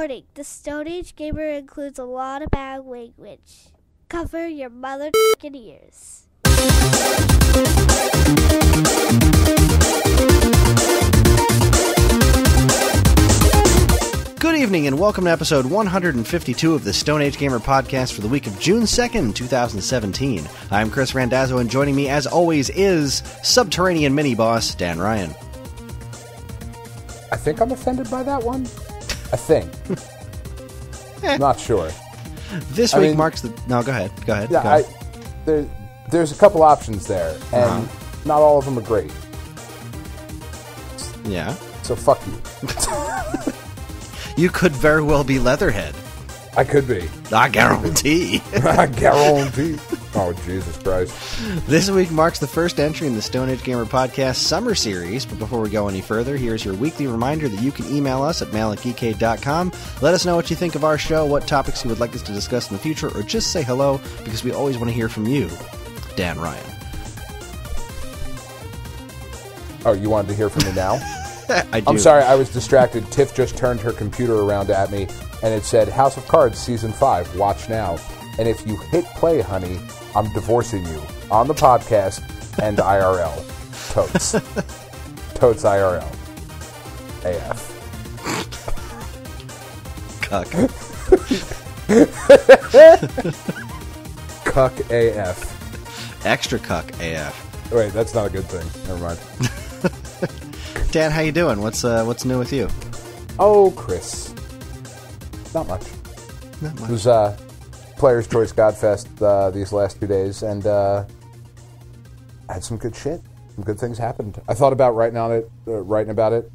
Warning, the Stone Age Gamer includes a lot of bad language. Cover your mother***ing ears. Good evening and welcome to episode 152 of the Stone Age Gamer podcast for the week of June 2nd, 2017. I'm Chris Randazzo, and joining me as always is Subterranean Mini-Boss Dan Ryan. I think I'm offended by that one. I think. Not sure. This week marks the... No, go ahead. Yeah, there's a couple options there, and not all of them are great. Yeah. So fuck you. You could very well be Leatherhead. I could be. I guarantee. I guarantee. Oh, Jesus Christ. This week marks the first entry in the Stone Age Gamer Podcast Summer Series, but before we go any further, here's your weekly reminder that you can email us at mail@geekade.com. Let us know what you think of our show, what topics you would like us to discuss in the future, or just say hello, because we always want to hear from you, Dan Ryan. Oh, you wanted to hear from me now? I do. I'm sorry, I was distracted. Tiff just turned her computer around at me, and it said, House of Cards Season 5, watch now. And if you hit play, honey, I'm divorcing you on the podcast and IRL. Totes. Totes IRL. AF. Cuck. Cuck AF. Extra cuck AF. Wait, that's not a good thing. Never mind. Dan, how you doing? What's new with you? Oh, Chris. Not much. Not much. It was Player's Choice Godfest these last 2 days, and had some good shit. Some good things happened. I thought about writing about it.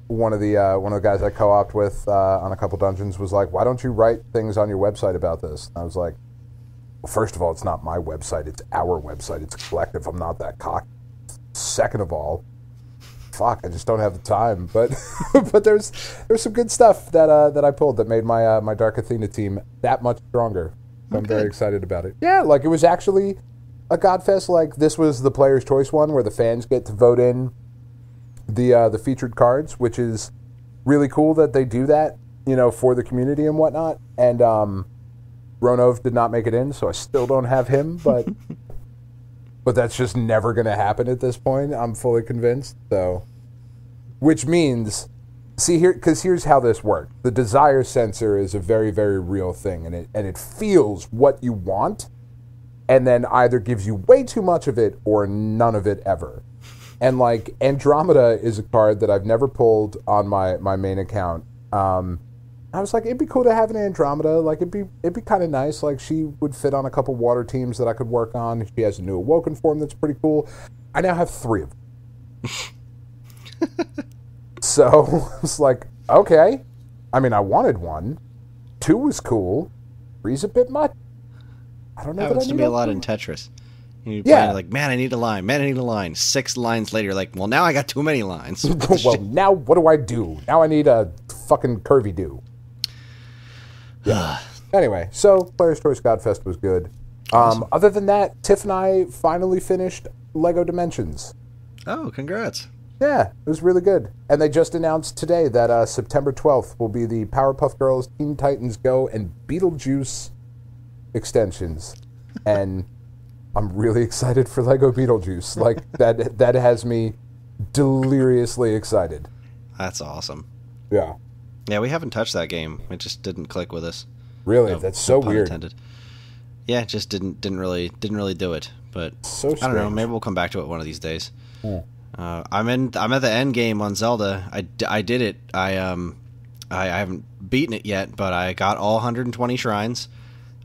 One of the guys I co-opted with on a couple dungeons was like, "Why don't you write things on your website about this?" And I was like, "Well, first of all, it's not my website; it's our website. It's a collective. I'm not that cocky. Second of all, fuck, I just don't have the time." But but there's some good stuff that I pulled that made my Dark Athena team that much stronger. So I'm very excited about it. Yeah, like it was actually a Godfest. Like this was the Player's Choice one where the fans get to vote in the featured cards, which is really cool that they do that, for the community and whatnot. And Ronov did not make it in, so I still don't have him, but that's just never going to happen at this point. I'm fully convinced. So, which means, here's how this works. The desire sensor is a very, very real thing, and it feels what you want, and then either gives you way too much of it or none of it ever. And like Andromeda is a card that I've never pulled on my main account. I was like, it'd be cool to have an Andromeda. Like, it'd be kind of nice. Like, she would fit on a couple water teams that I could work on. She has a new Awoken form that's pretty cool. I now have 3 of them. So, it's like, okay. I mean, I wanted 1. 2 was cool. 3's a bit much. I don't know that I happens to need me a lot in Tetris. You're playing like, man, I need a line. Man, I need a line. 6 lines later, like, well, now I got too many lines. Well, now what do I do? Now I need a fucking curvy do. Yeah. Anyway, so Player's Choice Godfest was good. Awesome. Other than that, Tiff and I finally finished Lego Dimensions. Oh, congrats. Yeah, it was really good. And they just announced today that September 12th will be the Powerpuff Girls, Teen Titans Go, and Beetlejuice extensions. And I'm really excited for Lego Beetlejuice. Like, that has me deliriously excited. That's awesome. Yeah. Yeah, we haven't touched that game. It just didn't click with us. Really? No, that's so pun weird. Intended. Yeah, it just didn't really do it. But so I don't know. Maybe we'll come back to it one of these days. Yeah. I'm at the end game on Zelda. I did it. I haven't beaten it yet, but I got all 120 shrines.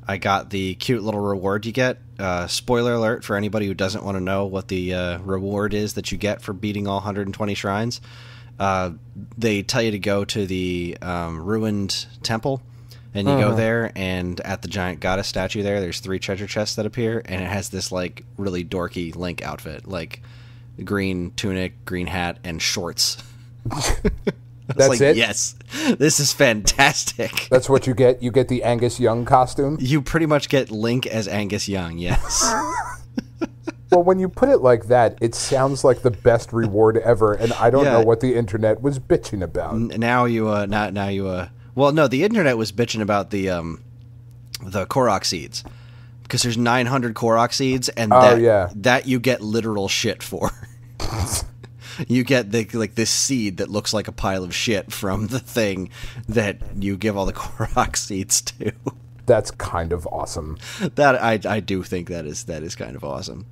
I got the cute little reward you get. Spoiler alert for anybody who doesn't want to know what the reward is that you get for beating all 120 shrines. They tell you to go to the ruined temple, and you go there, and at the giant goddess statue there's 3 treasure chests that appear, and it has this like really dorky Link outfit, like green tunic, green hat, and shorts. That's like, it? Yes, this is fantastic. That's what you get? You get the Angus Young costume? You pretty much get Link as Angus Young, yes. Well, when you put it like that, it sounds like the best reward ever, and I don't know what the internet was bitching about. Now you Well, no, the internet was bitching about the Korok seeds. Because there's 900 Korok seeds, and that you get literal shit for. You get this seed that looks like a pile of shit from the thing that you give all the Korok seeds to. That's kind of awesome. That I do think that is kind of awesome.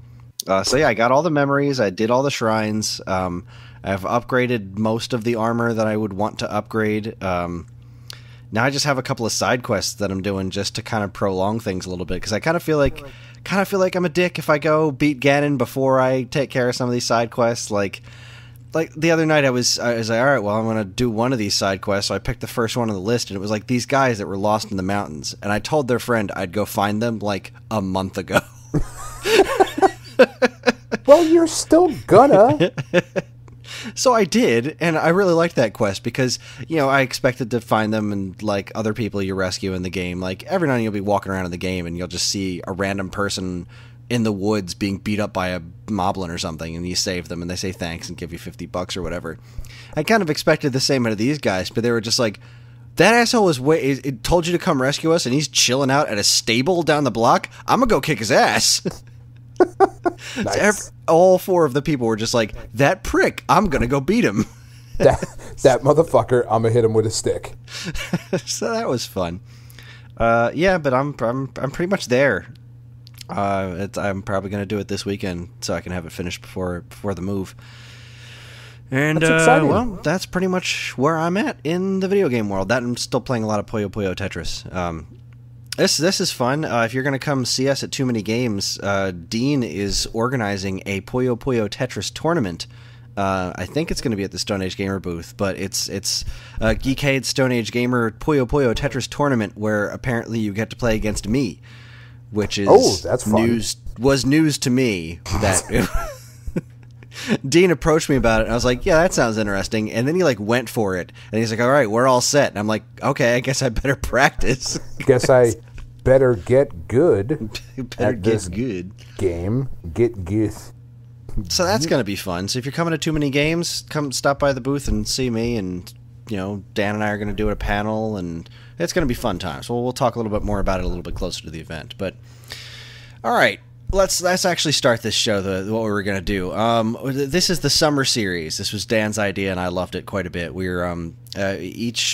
So yeah, I got all the memories. I did all the shrines. I've upgraded most of the armor that I would want to upgrade. Now I just have a couple of side quests that I'm doing just to kind of prolong things a little bit, because I kind of feel like I'm a dick if I go beat Ganon before I take care of some of these side quests. Like the other night I was like, all right, well, I'm going to do one of these side quests. So I picked the first one on the list, and it was like these guys that were lost in the mountains, and I told their friend I'd go find them like a month ago. Well, you're still gonna. So I did, and I really liked that quest because, I expected to find them and, like, other people you rescue in the game. Like, every now and then you'll be walking around in the game and you'll just see a random person in the woods being beat up by a moblin or something, and you save them and they say thanks and give you $50 or whatever. I kind of expected the same out of these guys, but they were just like, that asshole it told you to come rescue us, and he's chilling out at a stable down the block. I'm gonna go kick his ass. Nice. All four of the people were just like, that prick, I'm gonna go beat him. that motherfucker, I'm gonna hit him with a stick. So that was fun. Yeah, but I'm pretty much there. I'm probably gonna do it this weekend so I can have it finished before the move. And that's exciting. Well, that's pretty much where I'm at in the video game world. That I'm still playing a lot of Puyo Puyo Tetris. This is fun. If you're going to come see us at Too Many Games, Dean is organizing a Puyo Puyo Tetris tournament. I think it's going to be at the Stone Age Gamer booth, but it's a Geekade Stone Age Gamer Puyo Puyo Tetris tournament where apparently you get to play against me, which is that's fun. news to me. That Dean approached me about it, and I was like, yeah, that sounds interesting. And then he went for it, and he's like, all right, we're all set. And I'm like, okay, I guess I better practice. Guess I better get good. Better get good. Game. Get good. So that's going to be fun. So if you're coming to Too Many Games, come stop by the booth and see me, and Dan and I are going to do a panel, and it's going to be fun times. So we'll talk a little bit more about it a little bit closer to the event. But all right, let's actually start this show. What we were going to do. This is the summer series. This was Dan's idea, and I loved it quite a bit. We're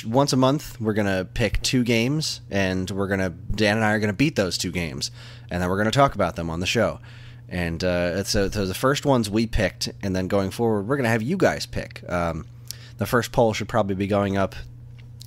once a month we're going to pick 2 games, and Dan and I are going to beat those 2 games, and then we're going to talk about them on the show. And so the first ones we picked, and then going forward, we're going to have you guys pick. The first poll should probably be going up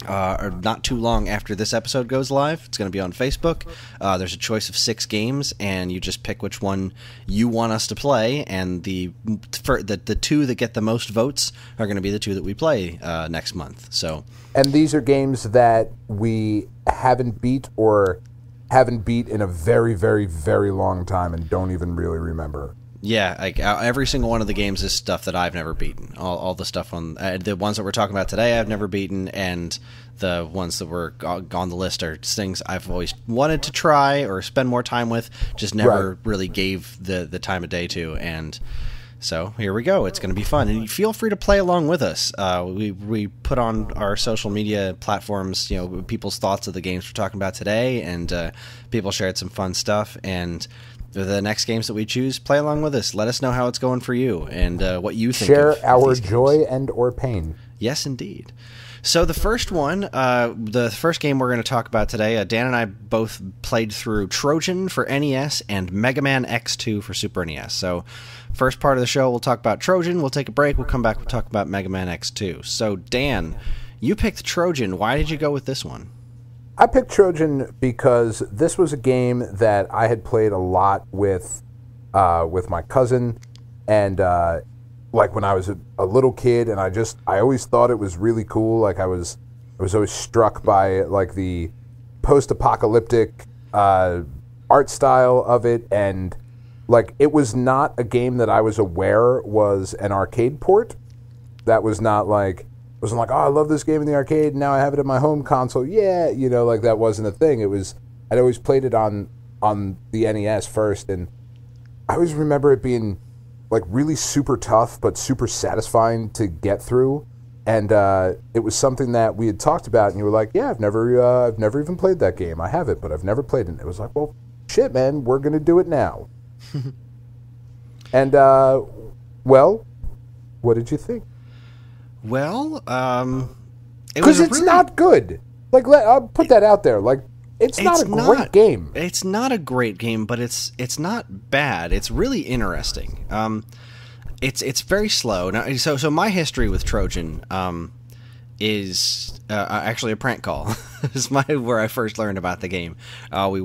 not too long after this episode goes live. It's going to be on Facebook. There's a choice of 6 games, and you just pick which one you want us to play, and the 2 that get the most votes are going to be the 2 that we play next month. So, and these are games that we haven't beat or haven't beat in a very, very, very long time and don't even really remember. Yeah, every single one of the games is stuff that I've never beaten. All the stuff on the ones that we're talking about today I've never beaten, and the ones that were on the list are things I've always wanted to try or spend more time with, just never really gave the time of day to. And so here we go. It's going to be fun, and feel free to play along with us. We put on our social media platforms, people's thoughts of the games we're talking about today, and people shared some fun stuff. And the next games that we choose, play along with us. Let us know how it's going for you and what you think. Share of our these joy games. and or pain. Yes, indeed. So the first one, the first game we're going to talk about today, Dan and I both played through Trojan for NES and Mega Man X2 for Super NES. So first part of the show, we'll talk about Trojan. We'll take a break. We'll come back. We'll talk about Mega Man X2. So Dan, you picked Trojan. Why did you go with this one? I picked Trojan because this was a game that I had played a lot with my cousin, and when I was a little kid, and I always thought it was really cool. I was always struck by the post-apocalyptic art style of it, and it was not a game that I was aware was an arcade port. That was not wasn't oh, I love this game in the arcade, and now I have it in my home console. Yeah, that wasn't a thing. I'd always played it on the NES first, and I always remember it being really super tough, but super satisfying to get through. And it was something that we had talked about, and you were like, "Yeah, I've never even played that game. I have it, but I've never played it." And it was like, "Well, shit, man, we're gonna do it now." And well, what did you think? Well, because it's not good. Like, I'll put that out there. Like, it's not a great game. It's not a great game, but it's not bad. It's really interesting. It's very slow. Now, so my history with Trojan is actually a prank call. Is where I first learned about the game. I was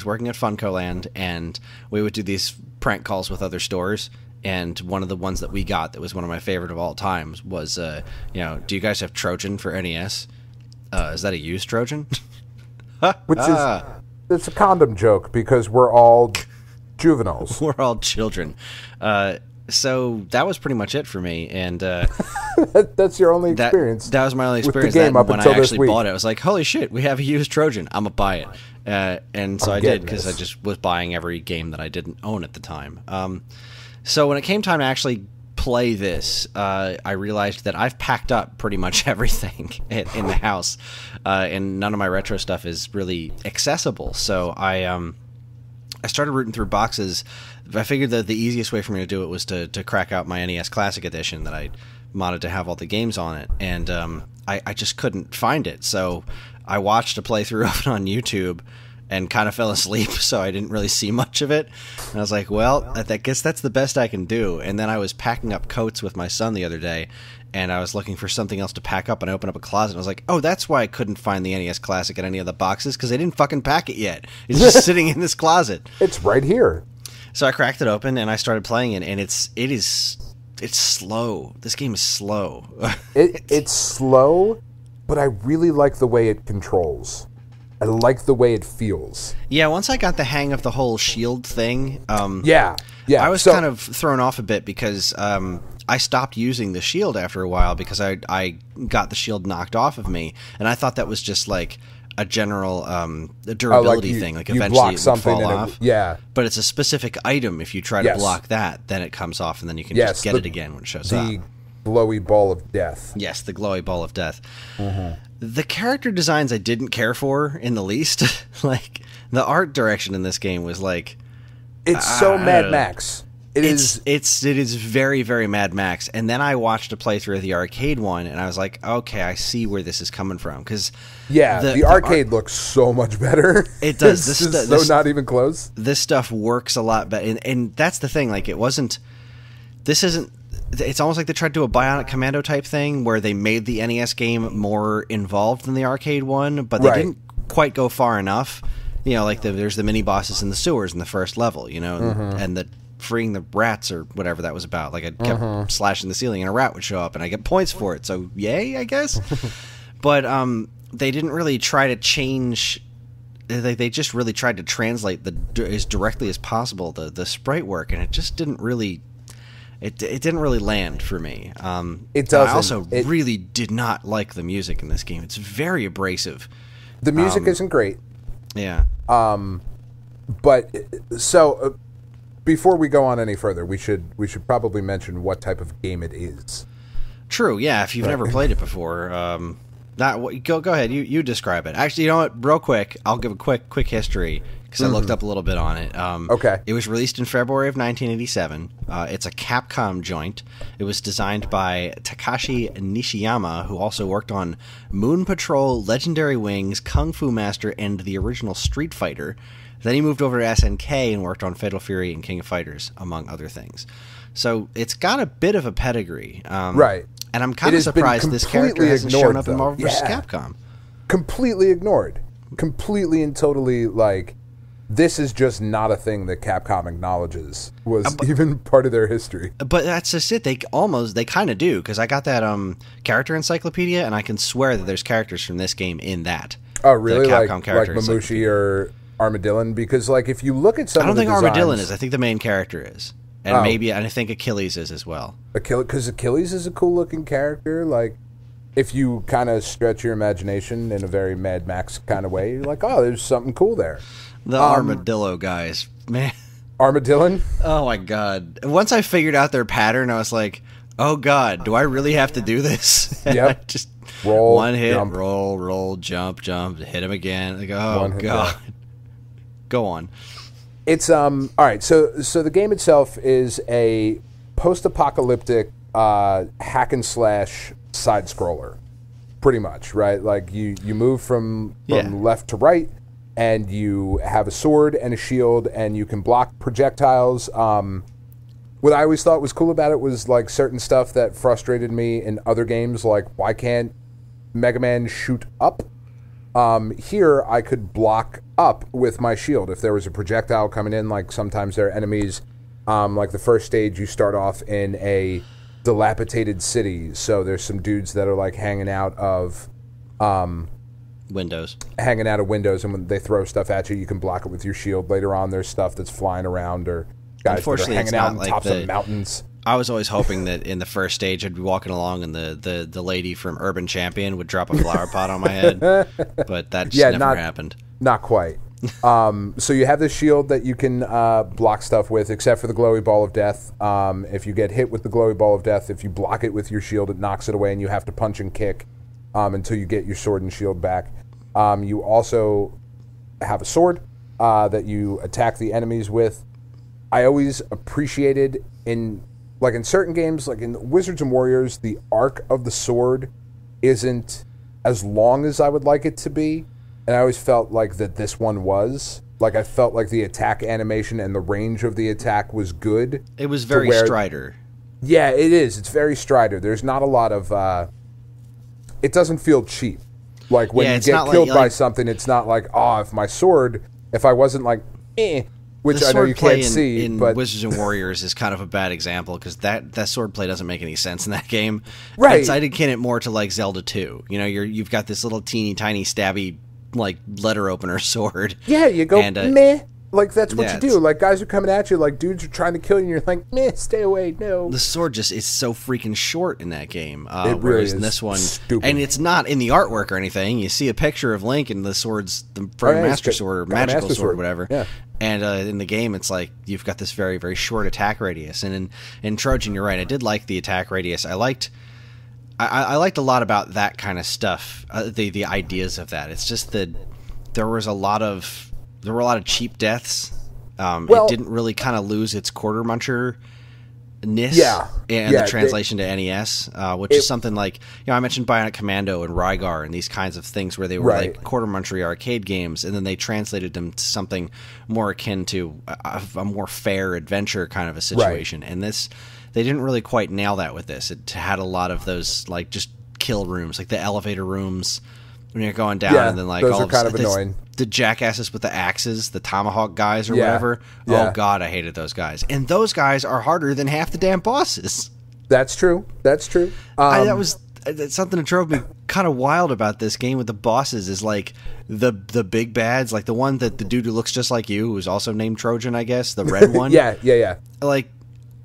working at Funcoland, and we would do these prank calls with other stores. And one of the ones that we got that was one of my favorite of all times was, do you guys have Trojan for NES? Is that a used Trojan? Which is, it's a condom joke because we're all juveniles. We're all children. So that was pretty much it for me. And that's your only experience. That was my only experience. With the game up when until I actually this bought it, I was like, holy shit, we have a used Trojan. I'm going to buy it. And so I did, because I just was buying every game that I didn't own at the time. So when it came time to actually play this, I realized that I've packed up pretty much everything in the house, and none of my retro stuff is really accessible. So I started rooting through boxes. I figured that the easiest way for me to do it was to crack out my NES Classic Edition that I modded to have all the games on it, and I just couldn't find it. So I watched a playthrough of it on YouTube and kind of fell asleep, so I didn't really see much of it. And I was like, well, I guess that's the best I can do. And then I was packing up coats with my son the other day, and I was looking for something else to pack up, and I opened up a closet, and I was like, oh, that's why I couldn't find the NES Classic in any of the boxes, because I didn't fucking pack it yet. It's just sitting in this closet. It's right here. So I cracked it open, and I started playing it, and it's slow. This game is slow. It's slow, but I really like the way it controls. I like the way it feels. Yeah, once I got the hang of the whole shield thing, yeah. I was kind of thrown off a bit because I stopped using the shield after a while because I got the shield knocked off of me, and I thought that was just like a general durability thing. Like eventually it would fall off. Yeah. But it's a specific item. If you try to block that, then it comes off, and then you can just get it again when it shows up. The glowy ball of death. Yes, the glowy ball of death. Mm-hmm. The character designs I didn't care for in the least. Like, the art direction in this game was like... It's so Mad Max. It is very, very Mad Max. And then I watched a playthrough of the arcade one, and I was like, okay, I see where this is coming from. Because the arcade looks so much better. It does. This not even close. This stuff works a lot better. And that's the thing. Like, this isn't... It's almost like they tried to do a Bionic Commando type thing where they made the NES game more involved than the arcade one, but they didn't quite go far enough. You know, like there's the mini bosses in the sewers in the first level, you know, and the freeing the rats or whatever that was about. Like I kept slashing the ceiling and a rat would show up and I get points for it. So yay, I guess. But they didn't really try to change. They just really tried to translate as directly as possible the sprite work, and it just didn't really. It didn't really land for me. It doesn't. I also really did not like the music in this game. It's very abrasive. The music isn't great. Yeah. But so before we go on any further, we should probably mention what type of game it is. True. Yeah. If you've never played it before, go ahead. You describe it. Actually, you know what? Real quick, I'll give a quick history. Because I looked up a little bit on it. Okay. It was released in February of 1987. It's a Capcom joint. It was designed by Takashi Nishiyama, who also worked on Moon Patrol, Legendary Wings, Kung Fu Master, and the original Street Fighter. Then he moved over to SNK and worked on Fatal Fury and King of Fighters, among other things. So it's got a bit of a pedigree. Right. And I'm kind of surprised this character hasn't shown up in Marvel vs. Capcom. Completely ignored. Completely and totally, like... This is just not a thing that Capcom acknowledges was even part of their history. But that's just it. They kind of do, because I got that character encyclopedia, and I can swear that there's characters from this game in that. Oh, really? The Capcom character like Mamushi or Armadillon? Because, like, if you look at some of the designs... I don't think Armadillon is. I think the main character is. And I think Achilles is as well. Because Achilles is a cool-looking character. Like, if you kind of stretch your imagination in a very Mad Max kind of way, you're like, oh, there's something cool there. The armadillo guys, man. Armadillon? Oh my god! Once I figured out their pattern, I was like, Oh God, do I really have to do this? Yep. Just Roll, one hit, jump. roll, jump, hit him again. Like, oh One hit, God. yeah. Go on. It's all right. So the game itself is a post-apocalyptic hack and slash side scroller, pretty much, right? Like you move from left to right, and you have a sword and a shield, and you can block projectiles. What I always thought was cool about it was like certain stuff that frustrated me in other games, like why can't Mega Man shoot up? Here I could block up with my shield if there was a projectile coming in. Like sometimes there are enemies. Like the first stage, you start off in a dilapidated city, so there's some dudes that are like hanging out of windows, and when they throw stuff at you, you can block it with your shield. Later on, there's stuff that's flying around or guys that are hanging out on tops of mountains. I was always hoping that in the first stage I'd be walking along and the lady from Urban Champion would drop a flower pot on my head, but that just never happened. Not quite. So you have this shield that you can block stuff with, except for the glowy ball of death. If you get hit with the glowy ball of death, if you block it with your shield, it knocks it away, and you have to punch and kick until you get your sword and shield back. You also have a sword that you attack the enemies with. I always appreciated in certain games, like in Wizards and Warriors, the arc of the sword isn't as long as I would like it to be. And I always felt like that this one was. Like, I felt like the attack animation and the range of the attack was good. It was very Strider. Yeah, it is. It's very Strider. There's not a lot of... it doesn't feel cheap. Like, when you get killed by something, it's not like, if my sword... If I wasn't like, which I know you can't see, but... Wizards and Warriors is kind of a bad example, because that sword play doesn't make any sense in that game. Right. I'd akin it more to, like, Zelda 2. You know, you've got this little teeny tiny stabby... like letter opener sword. Yeah, you go meh. Like that's what you do. Like guys are coming at you, like dudes are trying to kill you, and you're like, meh, stay away, no. The sword just is so freaking short in that game. It really is. In this one, stupid. And it's not in the artwork or anything. You see a picture of Link, and the sword's the Master Sword or Magical Sword, whatever. Yeah. And in the game, it's like you've got this very, very short attack radius. And in Trojan, you're right. I did like the attack radius. I liked a lot about that kind of stuff. The ideas of that. It's just that there were a lot of cheap deaths. It didn't really kind of lose its quarter muncher-ness and the translation to NES, which is something like, I mentioned Bionic Commando and Rygar and these kinds of things where they were like quarter munchery arcade games, and then they translated them to something more akin to a more fair adventure kind of a situation. And this, they didn't really quite nail that with this. It had a lot of those like just kill rooms, like the elevator rooms when you're going down, and then like those all are kind of annoying. The jackasses with the axes, the tomahawk guys or whatever. Yeah. Oh God, I hated those guys. And those guys are harder than half the damn bosses. That's true. That's true. That's something that drove me kind of wild about this game with the bosses is like the big bads, like the one that the dude who looks just like you, who's also named Trojan, I guess, the red one. Yeah. Like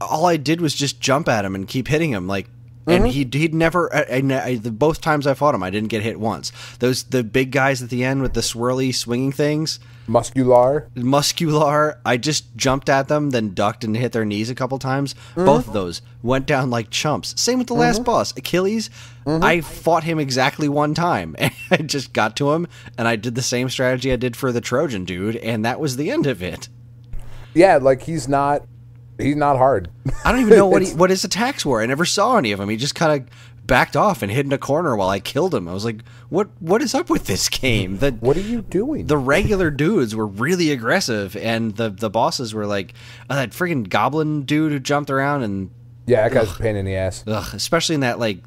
all I did was just jump at him and keep hitting him, like. And he'd never. Both times I fought him, I didn't get hit once. The big guys at the end with the swirly swinging things, muscular. I just jumped at them, then ducked and hit their knees a couple times. Both of those went down like chumps. Same with the last boss, Achilles. I fought him exactly one time, and I just got to him, and I did the same strategy I did for the Trojan dude, and that was the end of it. Yeah, like he's not hard. I don't even know what his attacks were. I never saw any of them. He just kind of backed off and hid in a corner while I killed him. I was like, what is up with this game? What are you doing? The regular dudes were really aggressive, and the bosses were like that friggin' goblin dude who jumped around. And yeah, that guy's a pain in the ass. Especially in that like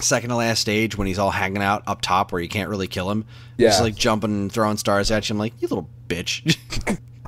second to last stage when he's all hanging out up top where you can't really kill him. Yeah. He's like jumping and throwing stars at you. I'm like, you little bitch.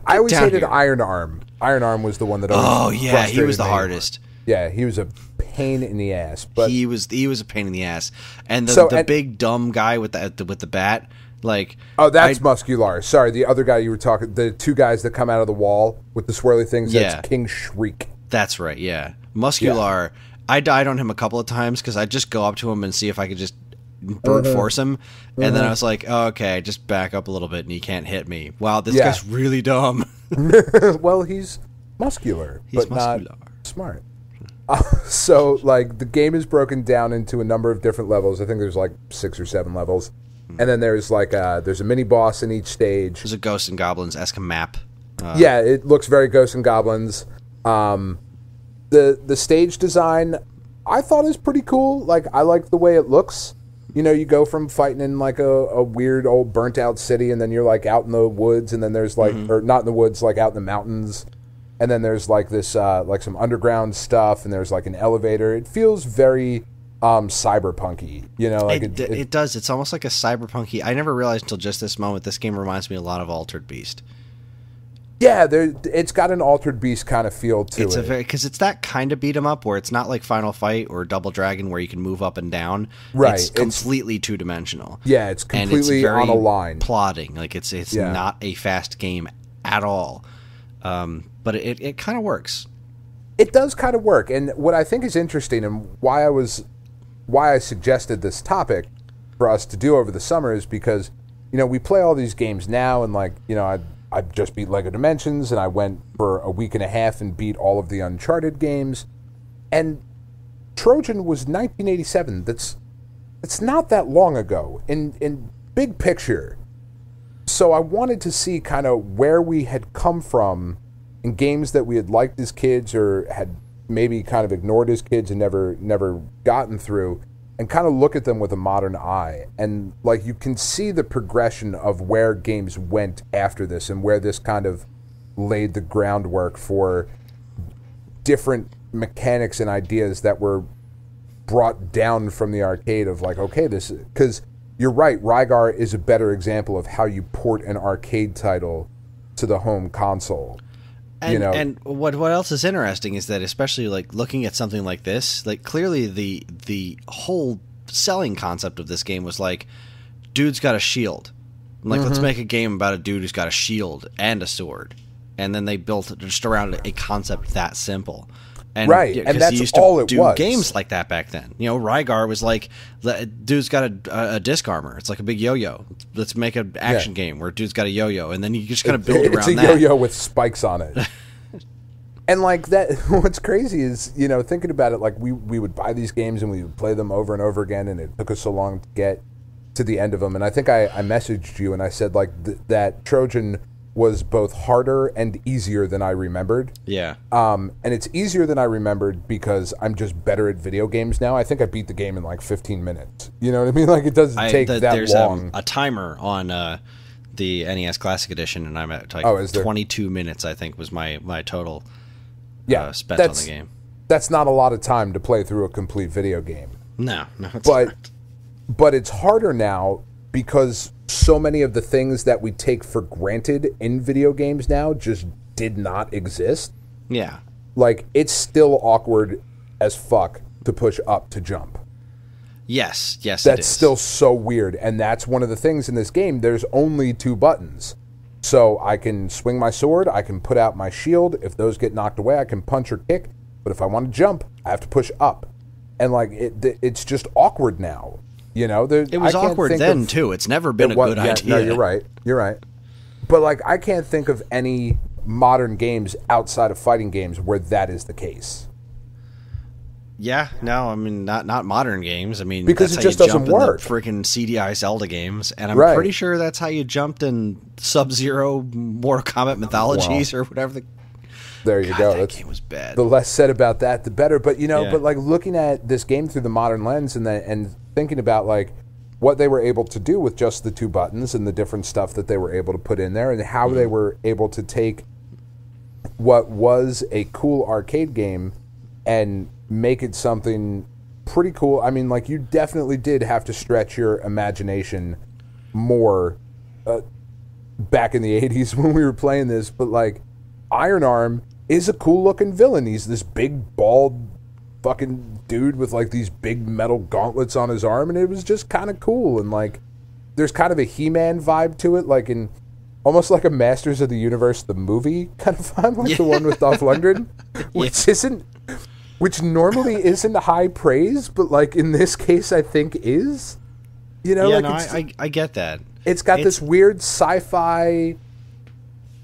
I always hated Iron Arm. Iron Arm was the one that always he was the hardest. Yeah, he was a pain in the ass. But he was a pain in the ass. And the big dumb guy with the bat, like that's Muscular. Sorry, the other guy you were talking, the two guys that come out of the wall with the swirly things. That's King Shriek. That's right. Yeah, Muscular. Yeah. I died on him a couple of times because I'd just go up to him and see if I could just brute force him, and then I was like, okay, just back up a little bit and he can't hit me. Wow, this guy's really dumb. Well, he's muscular, but not smart. So, like, the game is broken down into a number of different levels. I think there's, like, 6 or 7 levels. And then there's, like, there's a mini-boss in each stage. There's a Ghosts and Goblins-esque map. Yeah, it looks very Ghosts and Goblins. The stage design, I thought is pretty cool. Like, I like the way it looks. You know, you go from fighting in, like, a weird old burnt-out city, and then you're, like, out in the woods, and then there's, like, or not in the woods, like, out in the mountains. And then there's, like, this, like, some underground stuff, and there's, like, an elevator. It feels very cyberpunky, you know? Like it does. It's almost like a cyberpunky. I never realized until just this moment this game reminds me a lot of Altered Beast. Yeah, it's got an Altered Beast kind of feel to it. Because it's that kind of beat 'em up where it's not like Final Fight or Double Dragon where you can move up and down. Right. It's completely two-dimensional. Yeah, it's completely on a line. Plodding. Like, it's not a fast game at all. But it kind of works. It does kind of work. And what I think is interesting and why I suggested this topic for us to do over the summer is because, you know, we play all these games now, and, like, you know, I just beat Lego Dimensions, and I went for a week and a half and beat all of the Uncharted games. And Trojan was 1987. That's not that long ago in big picture. So I wanted to see kind of where we had come from in games that we had liked as kids or had maybe kind of ignored as kids and never gotten through, and kind of look at them with a modern eye. And, like, you can see the progression of where games went after this and where this kind of laid the groundwork for different mechanics and ideas that were brought down from the arcade of, like, okay, this... Because you're right, Rygar is a better example of how you port an arcade title to the home console. And, you know? And what else is interesting is that, especially, like, looking at something like this, like, clearly the whole selling concept of this game was like, dude's got a shield. Like, let's make a game about a dude who's got a shield and a sword. And then they built it just around a concept that simple. And, right, and that's used to all it do was. Games like that back then. You know, Rygar was like, dude's got a disc armor. It's like a big yo-yo. Let's make an action game where dude's got a yo-yo, and then you just kind of build around that. It's a yo-yo with spikes on it. And, like, that, what's crazy is, you know, thinking about it, like, we would buy these games and we would play them over and over again, and it took us so long to get to the end of them. And I think I messaged you and I said, like, that Trojan was both harder and easier than I remembered. Yeah. And it's easier than I remembered because I'm just better at video games now. I think I beat the game in, like, 15 minutes. You know what I mean? Like, it doesn't take that there's long. A timer on the NES Classic Edition, and I'm at, like, 22 minutes, I think, was my total spent on the game. That's not a lot of time to play through a complete video game. No, it's not. But it's harder now because so many of the things that we take for granted in video games now just did not exist. Yeah. Like, it's still awkward as fuck to push up to jump. Yes, it is. That's still so weird. And that's one of the things in this game. There's only 2 buttons. So I can swing my sword, I can put out my shield. If those get knocked away, I can punch or kick. But if I want to jump, I have to push up. And, like, it's just awkward now. You know, it was awkward then too. It's never been a good idea. No, you're right. But, like, I can't think of any modern games outside of fighting games where that is the case. Yeah, no, I mean not modern games. I mean, because that's it just how you doesn't jump work. In the freaking CDI Zelda games, and I'm Right. pretty sure that's how you jumped in Sub-Zero, Mortal Kombat Mythologies, or whatever. There you go. That game was bad. The less said about that, the better. But, you know, Yeah. but, like, looking at this game through the modern lens and thinking about, like, what they were able to do with just the 2 buttons and the different stuff that they were able to put in there and how they were able to take what was a cool arcade game and make it something pretty cool. I mean, like, you definitely did have to stretch your imagination more back in the 80s when we were playing this, but, like, Iron Arm is a cool-looking villain. He's this big, bald fucking dude with, like, these big metal gauntlets on his arm, and it was just kind of cool. And, like, there's kind of a He-Man vibe to it, like in almost like a Masters of the Universe, the movie kind of vibe, like the one with Dolph Lundgren, which normally isn't high praise, but, like, in this case, I think is. You know, yeah, like, no, I get that. It's got this weird sci-fi,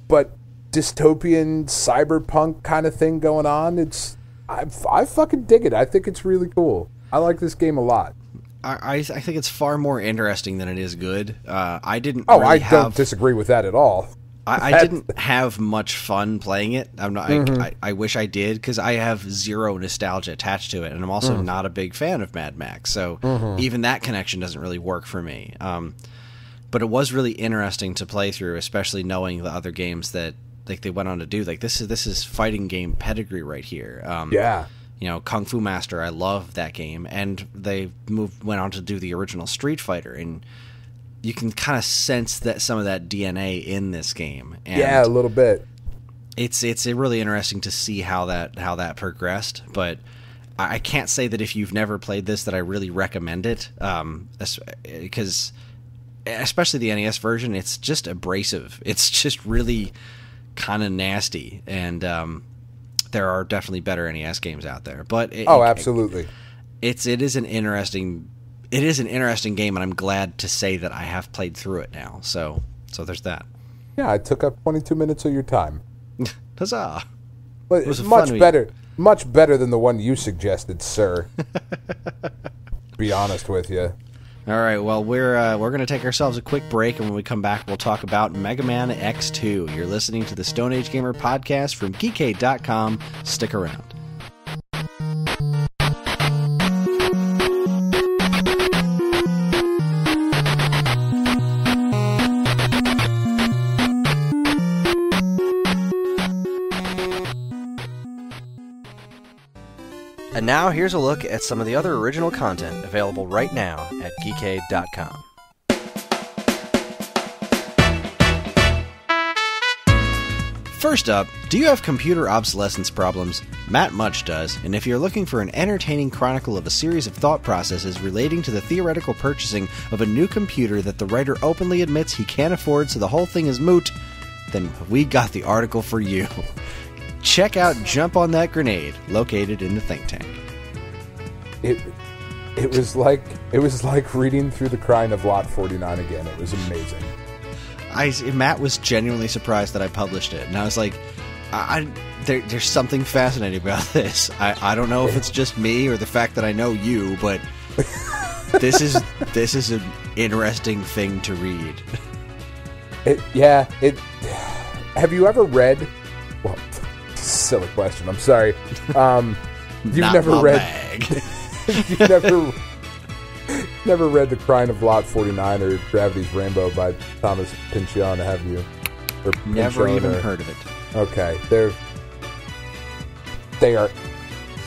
but dystopian cyberpunk kind of thing going on. It's I fucking dig it. I think it's really cool. I like this game a lot. I think it's far more interesting than it is good. I didn't. Oh, really don't disagree with that at all. I didn't have much fun playing it. I'm not. I wish I did, because I have zero nostalgia attached to it, and I'm also not a big fan of Mad Max. So even that connection doesn't really work for me. But it was really interesting to play through, especially knowing the other games that they went on to do. Like this is fighting game pedigree right here. Yeah. You know, Kung Fu Master, I love that game, and they went on to do the original Street Fighter, and you can kind of sense that some of that DNA in this game. And yeah, a little bit. It's really interesting to see how that progressed, but I can't say that if you've never played this that I really recommend it, because especially the NES version, it's just abrasive. It's just really kind of nasty, and there are definitely better NES games out there, but absolutely, it is an interesting game, and I'm glad to say that I have played through it now. So there's that. Yeah, I took up 22 minutes of your time. Huzzah! But it's much better than the one you suggested, sir. Be honest with you. All right, well, we're going to take ourselves a quick break, and when we come back, we'll talk about Mega Man X2. You're listening to the Stone Age Gamer podcast from Geekade.com. Stick around. And now, here's a look at some of the other original content available right now at Geekade.com. First up, do you have computer obsolescence problems? Matt Much does, and if you're looking for an entertaining chronicle of a series of thought processes relating to the theoretical purchasing of a new computer that the writer openly admits he can't afford so the whole thing is moot, then we got the article for you. Check out Jump on That Grenade, located in the think tank. It was like reading through the Crying of Lot 49 again. It was amazing. Matt was genuinely surprised that I published it, and I was like, there's something fascinating about this. I don't know if it's just me or the fact that I know you, but this is an interesting thing to read. Have you ever read? Well, silly question. I'm sorry. You've never read The Crying of Lot 49 or Gravity's Rainbow by Thomas Pynchon, have you? Or never Pynchon, even heard of it. Okay, they are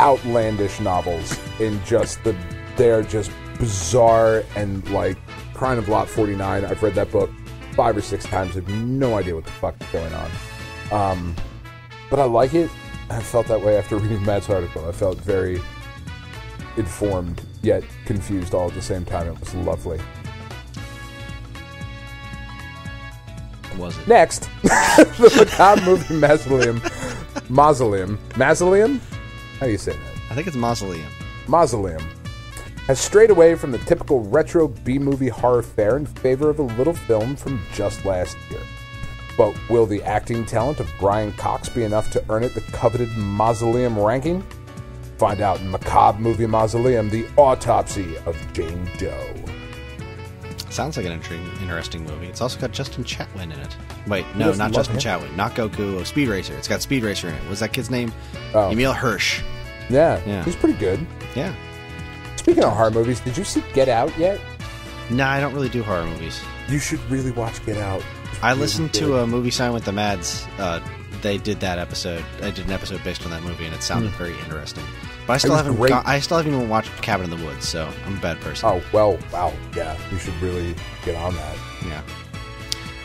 outlandish novels in they're just bizarre, and like Crying of Lot 49. I've read that book 5 or 6 times. I have no idea what the fuck is going on. But I like it. I felt that way after reading Matt's article. I felt very informed, yet confused all at the same time. It was lovely. Was it? Next, the macabre movie Mausoleum? How do you say that? I think it's Mausoleum. Mausoleum has strayed away from the typical retro B-movie horror fare in favor of a little film from just last year. But will the acting talent of Brian Cox be enough to earn it the coveted Mausoleum ranking? Find out in macabre movie Mausoleum, the autopsy of Jane Doe. Sounds like an interesting movie. It's also got Justin Chatwin in it. Wait, no, not Justin Chatwin. Not Goku. Speed Racer. It's got Speed Racer in it. What's that kid's name? Oh. Emil Hirsch. Yeah, he's pretty good. Yeah. Speaking of horror movies, did you see Get Out yet? Nah, I don't really do horror movies. You should really watch Get Out. I listened to a movie Sign with the Mads. They did that episode. I did an episode based on that movie, and it sounded very interesting. But I still haven't even watched Cabin in the Woods, so I'm a bad person. Oh, well, wow. Yeah, you should really get on that. Yeah.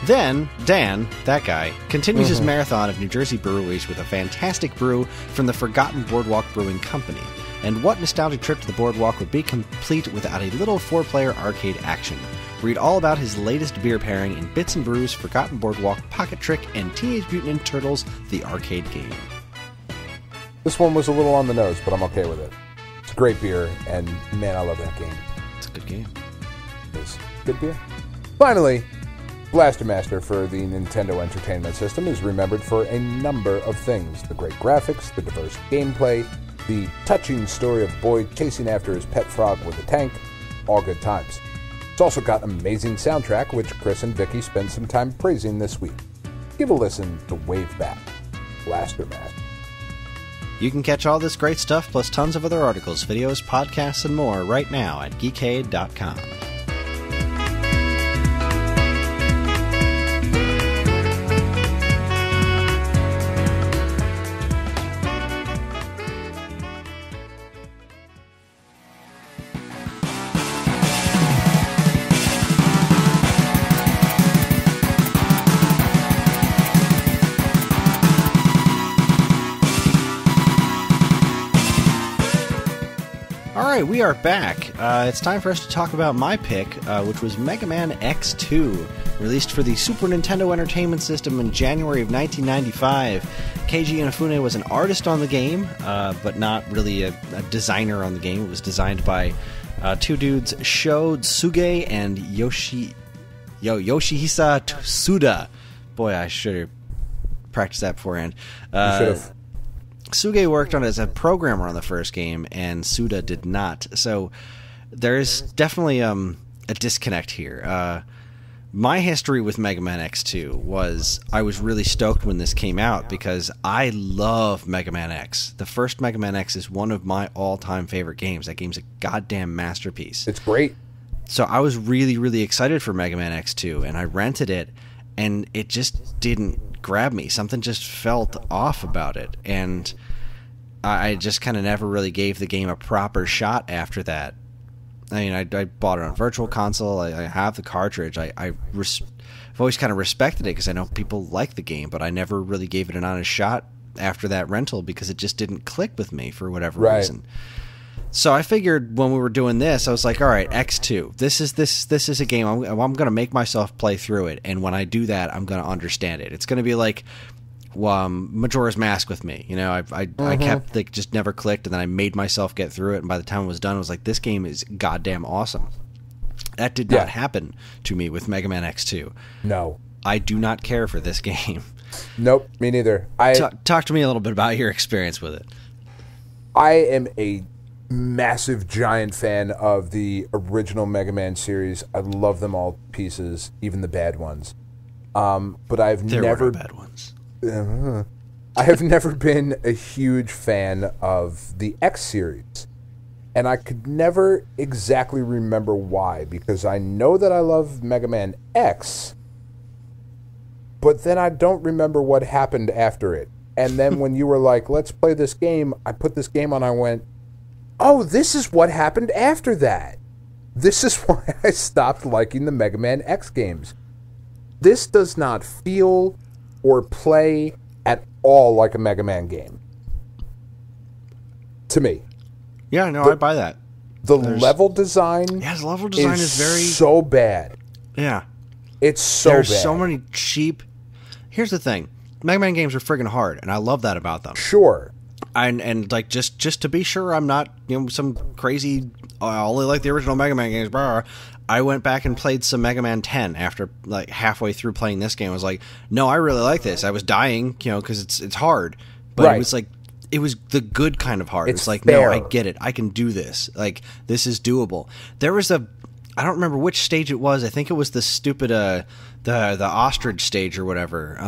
Then, Dan, that guy, continues his marathon of New Jersey breweries with a fantastic brew from the Forgotten Boardwalk Brewing Company. And what nostalgic trip to the boardwalk would be complete without a little 4-player arcade action? Read all about his latest beer pairing in Bits and Brews, Forgotten Boardwalk, Pocket Trick, and Teenage Mutant Ninja Turtles, the arcade game. This one was a little on the nose, but I'm okay with it. It's a great beer, and man, I love that game. It's a good game. It is. Good beer. Finally, Blaster Master for the Nintendo Entertainment System is remembered for a number of things. The great graphics, the diverse gameplay, the touching story of Boyd chasing after his pet frog with a tank. All good times. It's also got an amazing soundtrack, which Chris and Vicky spend some time praising this week. Give a listen to Wave Back, Blaster Master. You can catch all this great stuff, plus tons of other articles, videos, podcasts, and more right now at geekade.com. Alright, we are back. It's time for us to talk about my pick, which was Mega Man X2, released for the Super Nintendo Entertainment System in January of 1995. Keiji Inafune was an artist on the game, but not really a designer on the game. It was designed by two dudes, Sho Tsuge and Yoshihisa Tsuda. Boy, I should have practiced that beforehand. You should have. Tsuge worked on it as a programmer on the first game, and Suda did not. So there's definitely a disconnect here. My history with Mega Man X2 was I was really stoked when this came out because I love Mega Man X. The first Mega Man X is one of my all-time favorite games. That game's a goddamn masterpiece. It's great. So I was really, really excited for Mega Man X2, and I rented it, and it just didn't grab me. Something just felt off about it, and I just kind of never really gave the game a proper shot after that. I mean, I bought it on Virtual Console. I have the cartridge. I've always kind of respected it because I know people like the game, but I never really gave it an honest shot after that rental because it just didn't click with me for whatever reason. So I figured when we were doing this, I was like, all right, X2. This is a game. I'm going to make myself play through it, and when I do that, I'm going to understand it. It's going to be like Majora's Mask with me. You know, I kept like just never clicked, and then I made myself get through it, and by the time it was done, I was like, this game is goddamn awesome. That did not happen to me with Mega Man X2. No. I do not care for this game. Nope, me neither. Talk to me a little bit about your experience with it. I am a massive, giant fan of the original Mega Man series. I love them all to pieces, even the bad ones. But I've there never were no bad ones. I have never been a huge fan of the X series, and I could never exactly remember why. Because I know that I love Mega Man X, but then I don't remember what happened after it. And then when you were like, "Let's play this game," I put this game on. I went, oh, this is what happened after that. This is why I stopped liking the Mega Man X games. This does not feel or play at all like a Mega Man game. To me. Yeah, no, I buy that. The level design the level design is very so bad. Yeah. It's so There's bad. so many cheap. Here's the thing. Mega Man games are friggin' hard, and I love that about them. Sure. And like just to be sure I'm not some crazy I only like the original Mega Man games. Blah, blah, I went back and played some Mega Man 10 after like halfway through playing this game. I was like, no, I really like this. I was dying, because it's hard, but it was like it was the good kind of hard. It's like fair. No, I get it. I can do this. Like this is doable. There was I don't remember which stage it was. I think it was the stupid the ostrich stage or whatever.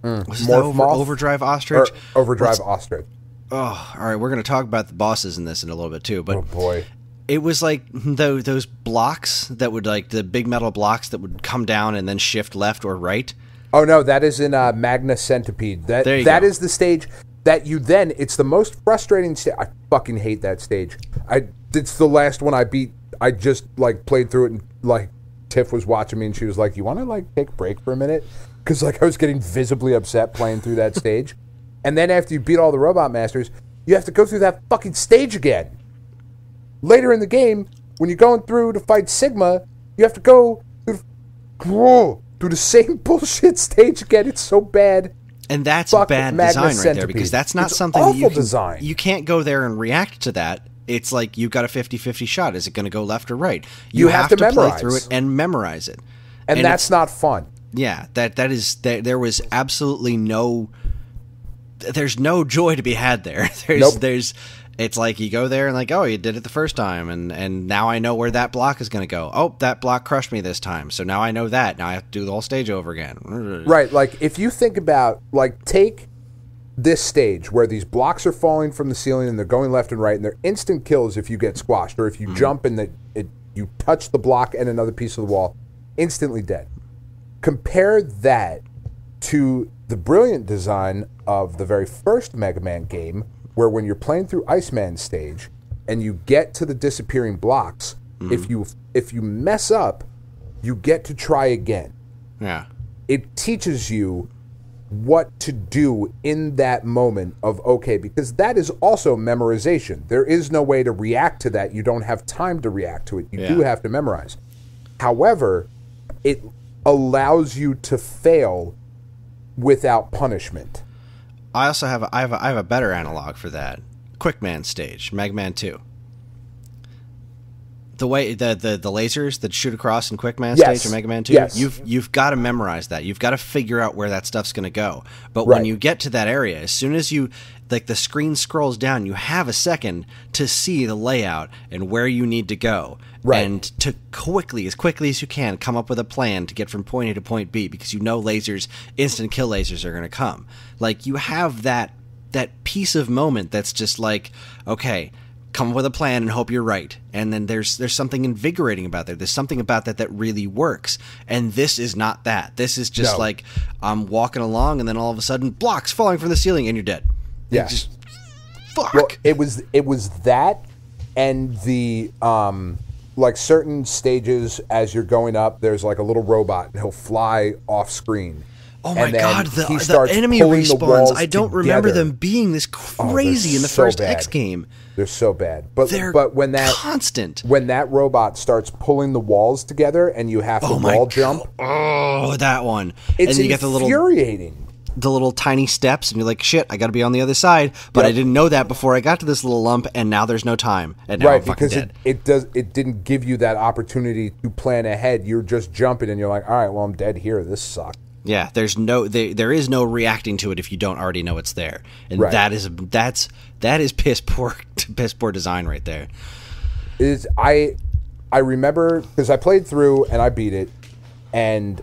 Was it the Overdrive Ostrich? Overdrive Ostrich. Oh, all right. We're going to talk about the bosses in this in a little bit too. But oh boy, it was like those blocks that would like the big metal blocks that would come down and then shift left or right. Oh no, that is in Magna Centipede. That is the stage that you then. It's the most frustrating stage. I fucking hate that stage. It's the last one I beat. I just like played through it and like Tiff was watching me and she was like, "You want to like take a break for a minute?" Because like I was getting visibly upset playing through that stage. And then after you beat all the Robot Masters, you have to go through that fucking stage again. Later in the game, when you're going through to fight Sigma, you have to go through the same bullshit stage again. It's so bad. And that's bad design right there, because that's not something that you can't go there and react to that. It's like you've got a 50-50 shot. Is it going to go left or right? You have to play through it and memorize it. And that's not fun. Yeah, there was absolutely no... There's no joy to be had there. Nope. It's like you go there and like, oh, you did it the first time, and now I know where that block is going to go. Oh, that block crushed me this time, so now I know that. Now I have to do the whole stage over again. Right, like if you think about, like, take this stage where these blocks are falling from the ceiling and they're going left and right, and they're instant kills if you get squashed, or if you jump and you touch the block and another piece of the wall, instantly dead. Compare that to the brilliant design of the very first Mega Man game, where when you're playing through Iceman stage and you get to the disappearing blocks, if you mess up, you get to try again. Yeah. It teaches you what to do in that moment of, okay, because that is also memorization. There is no way to react to that. You don't have time to react to it. You do have to memorize. However, it allows you to fail without punishment. I also have a better analog for that. Quickman stage, Mega Man 2. The way the lasers that shoot across in Quickman stage or Mega Man 2, you've got to memorize that. You've got to figure out where that stuff's going to go. But when you get to that area, as soon as you the screen scrolls down, you have a second to see the layout and where you need to go. Right. And to as quickly as you can, come up with a plan to get from point A to point B, because you know lasers, instant kill lasers are going to come. Like, you have that piece of moment that's just like, okay, come up with a plan and hope you're right. And then there's something invigorating about that. There's something about that really works. And this is not that. This is just like, I'm walking along and then all of a sudden blocks falling from the ceiling and you're dead. Yeah. Just, fuck. Well, it was that, and the like certain stages as you're going up, there's like a little robot and he'll fly off screen. Oh my god, the enemy respawns. I don't remember them being this crazy in the first X game. They're so bad. But when that robot starts pulling the walls together and you have to wall jump. Oh, that one. It's and you get infuriating. The little tiny steps, and you're like, shit, I got to be on the other side. But I didn't know that before I got to this little lump, and now there's no time. And now I'm fucking dead. It didn't give you that opportunity to plan ahead. You're just jumping, and you're like, all right, well, I'm dead here. This sucks. Yeah, there is no reacting to it if you don't already know it's there, and that is piss poor design right there. I remember, because I played through and I beat it, and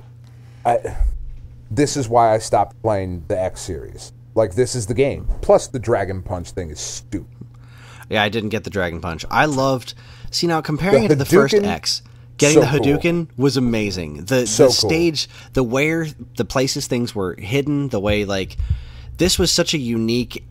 this is why I stopped playing the X series. Like, this is the game. Plus, the Dragon Punch thing is stupid. Yeah, I didn't get the Dragon Punch. I loved. See, now comparing it to the first X. Getting the Hadouken was amazing. The stage, the places things were hidden, the way, like, this was such a unique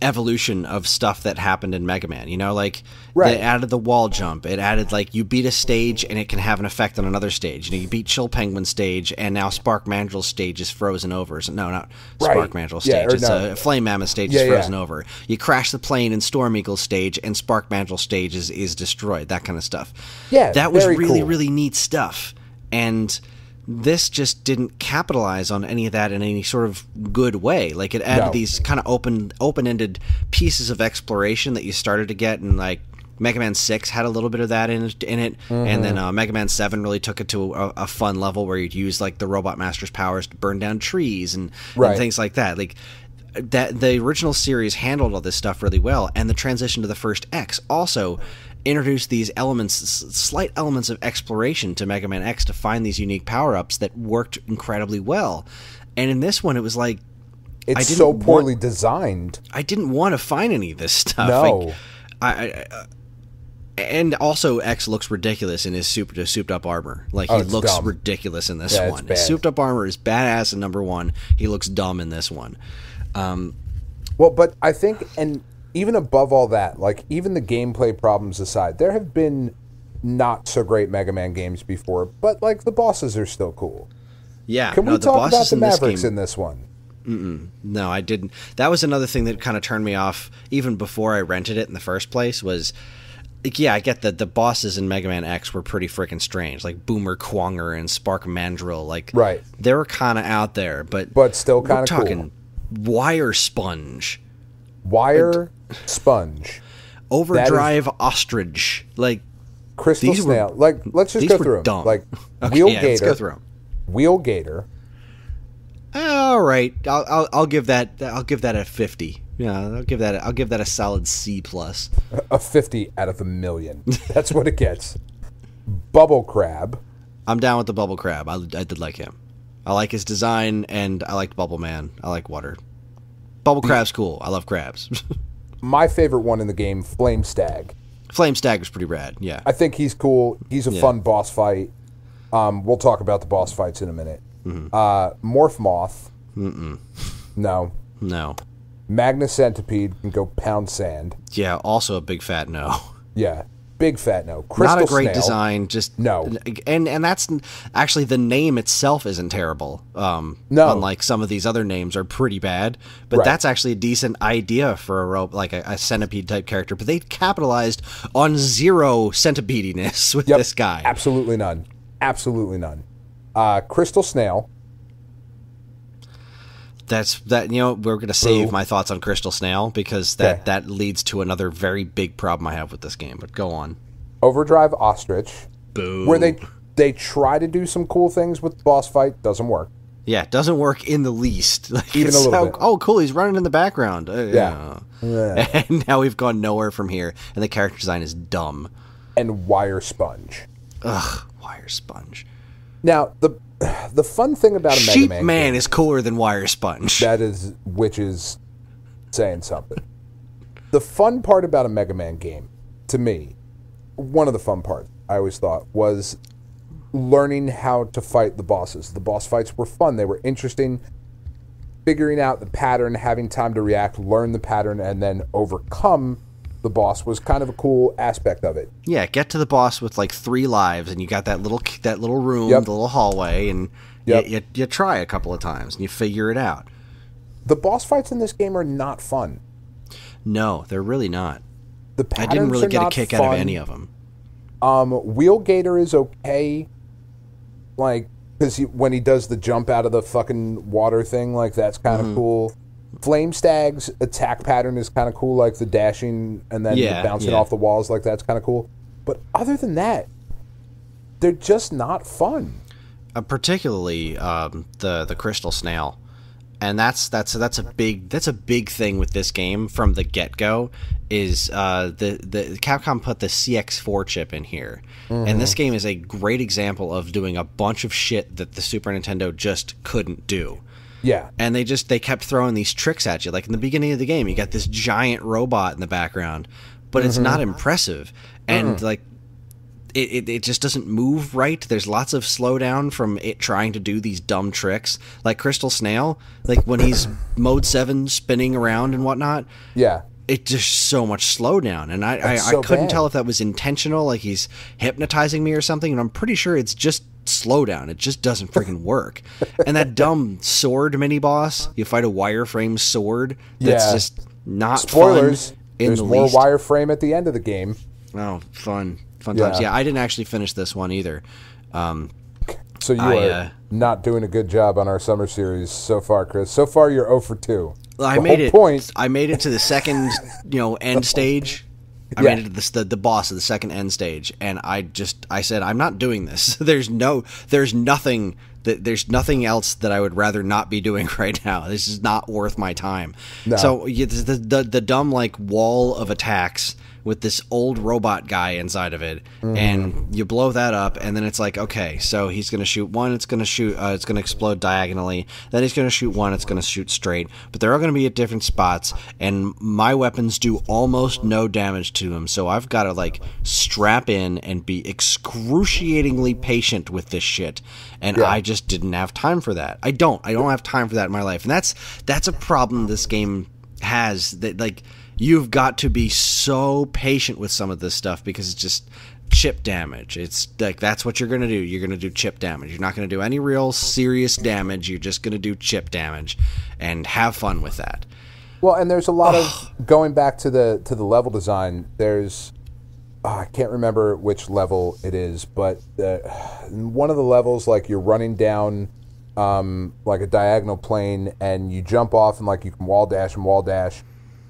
evolution of stuff that happened in Mega Man. You know, like, they added the wall jump. It added, like, you beat a stage and it can have an effect on another stage. You know, you beat Chill Penguin stage and now Spark Mandrill's stage is frozen over. So, no, not Spark Mandrill stage. It's a Flame Mammoth stage is frozen over. You crash the plane in Storm Eagle stage and Spark Mandrill stage is destroyed. That kind of stuff. Yeah, that was really, really neat stuff. And this just didn't capitalize on any of that in any sort of good way. Like, it added these kind of open-ended pieces of exploration that you started to get, and like Mega Man 6 had a little bit of that in it, and then Mega Man 7 really took it to a fun level where you'd use like the Robot Master's powers to burn down trees and things like that. Like, that the original series handled all this stuff really well, and the transition to the first X also introduced these elements, slight elements of exploration to Mega Man X to find these unique power-ups that worked incredibly well. And in this one, it was like, it's so poorly designed. I didn't want to find any of this stuff. No. And also, X looks ridiculous in his souped-up armor. Like, he looks ridiculous in this one. His souped-up armor is badass in number 1. He looks dumb in this one. Well, but I think, and even above all that, like, even the gameplay problems aside, there have been not so great Mega Man games before, but like, the bosses are still cool. Yeah. Can we talk about the Mavericks in this one? No, I didn't. That was another thing that kind of turned me off even before I rented it in the first place was, yeah, I get that the bosses in Mega Man X were pretty freaking strange, like Boomer Quonger and Spark Mandrill. Like, they were kind of out there, but still kind of cool. Talking Wire Sponge. Overdrive Ostrich. Like, Crystal Snail. Like, let's just go through them. Like, okay, let's go through them. Wheel Gator. All right, I'll give that a 50. Yeah, I'll give that a solid C plus. A 50 out of a million. That's what it gets. Bubble Crab. I'm down with the Bubble Crab. I did like him. I like his design, and I liked Bubble Man. I like water. Bubble Crab's cool. I love crabs. My favorite one in the game, Flame Stag. Flame Stag was pretty rad, yeah. I think he's cool. He's a fun boss fight. We'll talk about the boss fights in a minute. Mm-hmm. Morph Moth. Mm-mm. No. Magna Centipede can go pound sand. Yeah, also a big fat no. Yeah, big fat no. Crystal Not a great Snail. design, just... No. And that's... Actually, the name itself isn't terrible. No. Unlike some of these other names are pretty bad. But that's actually a decent idea for a centipede-type character. But they capitalized on zero centipediness with this guy. Absolutely none. Crystal Snail. We're going to save my thoughts on Crystal Snail because that leads to another very big problem I have with this game. But go on. Overdrive Ostrich. Boo. Where they try to do some cool things with the boss fight, doesn't work. Yeah, it doesn't work in the least. Even a little bit. Oh, cool, he's running in the background. Yeah. And now we've gone nowhere from here, and the character design is dumb. And Wire Sponge. Ugh, Wire Sponge. Now, the fun thing about a Mega Man Sheep Man is cooler than Wire Sponge. Which is saying something. The fun part about a Mega Man game, to me, one of the fun parts, I always thought, was learning how to fight the bosses. The boss fights were fun. They were interesting. Figuring out the pattern, having time to react, learn the pattern, and then overcome the boss was kind of a cool aspect of it. Yeah, get to the boss with like 3 lives, and you got that little room, the little hallway, and you try a couple of times, and you figure it out. The boss fights in this game are not fun. No, they're really not. The patterns I didn't really get a kick fun. out of any of them. Wheelgator is okay, like, because when he does the jump out of the fucking water thing, like, that's kind of cool. Flame Stag's attack pattern is kind of cool, like the dashing and then the bouncing off the walls, like that's kind of cool. But other than that, they're just not fun. Particularly the Crystal Snail, and that's a big thing with this game from the get go. Is the Capcom put the CX4 chip in here, and this game is a great example of doing a bunch of shit that the Super Nintendo just couldn't do. Yeah. And they kept throwing these tricks at you. Like in the beginning of the game, you got this giant robot in the background, but it's not impressive. And like it just doesn't move right. There's lots of slowdown from it trying to do these dumb tricks. Like Crystal Snail, like when he's mode 7 spinning around and whatnot. Yeah. It's just so much slowdown. And I couldn't tell if that was intentional, like he's hypnotizing me or something. And I'm pretty sure it's just slowdown. It just doesn't freaking work. And that dumb sword mini boss, you fight a wireframe sword that's just not Spoilers, fun there's more wireframe at the end of the game. Oh, fun times. Yeah, I didn't actually finish this one either. So you are not doing a good job on our summer series so far, Chris. So far you're 0 for 2. I made it to the second, end stage. I made it to the boss of the second end stage, and I said, I'm not doing this. There's nothing else that I would rather not be doing right now. This is not worth my time. No. So the dumb like wall of attacks with this old robot guy inside of it, and you blow that up, and then it's like, okay, so he's going to shoot one, it's going to explode diagonally, then he's going to shoot one, it's going to shoot straight, but they're all going to be at different spots, and my weapons do almost no damage to him, so I've got to like strap in and be excruciatingly patient with this shit, and I just didn't have time for that. I don't have time for that in my life, and that's a problem this game has, that like you've got to be so patient with some of this stuff because it's just chip damage. It's like that's what you're going to do. You're going to do chip damage. You're not going to do any real serious damage. You're just going to do chip damage and have fun with that. Well, and there's a lot of going back to the level design. There's I can't remember which level it is, but one of the levels, like you're running down like a diagonal plane and you jump off and like you can wall dash,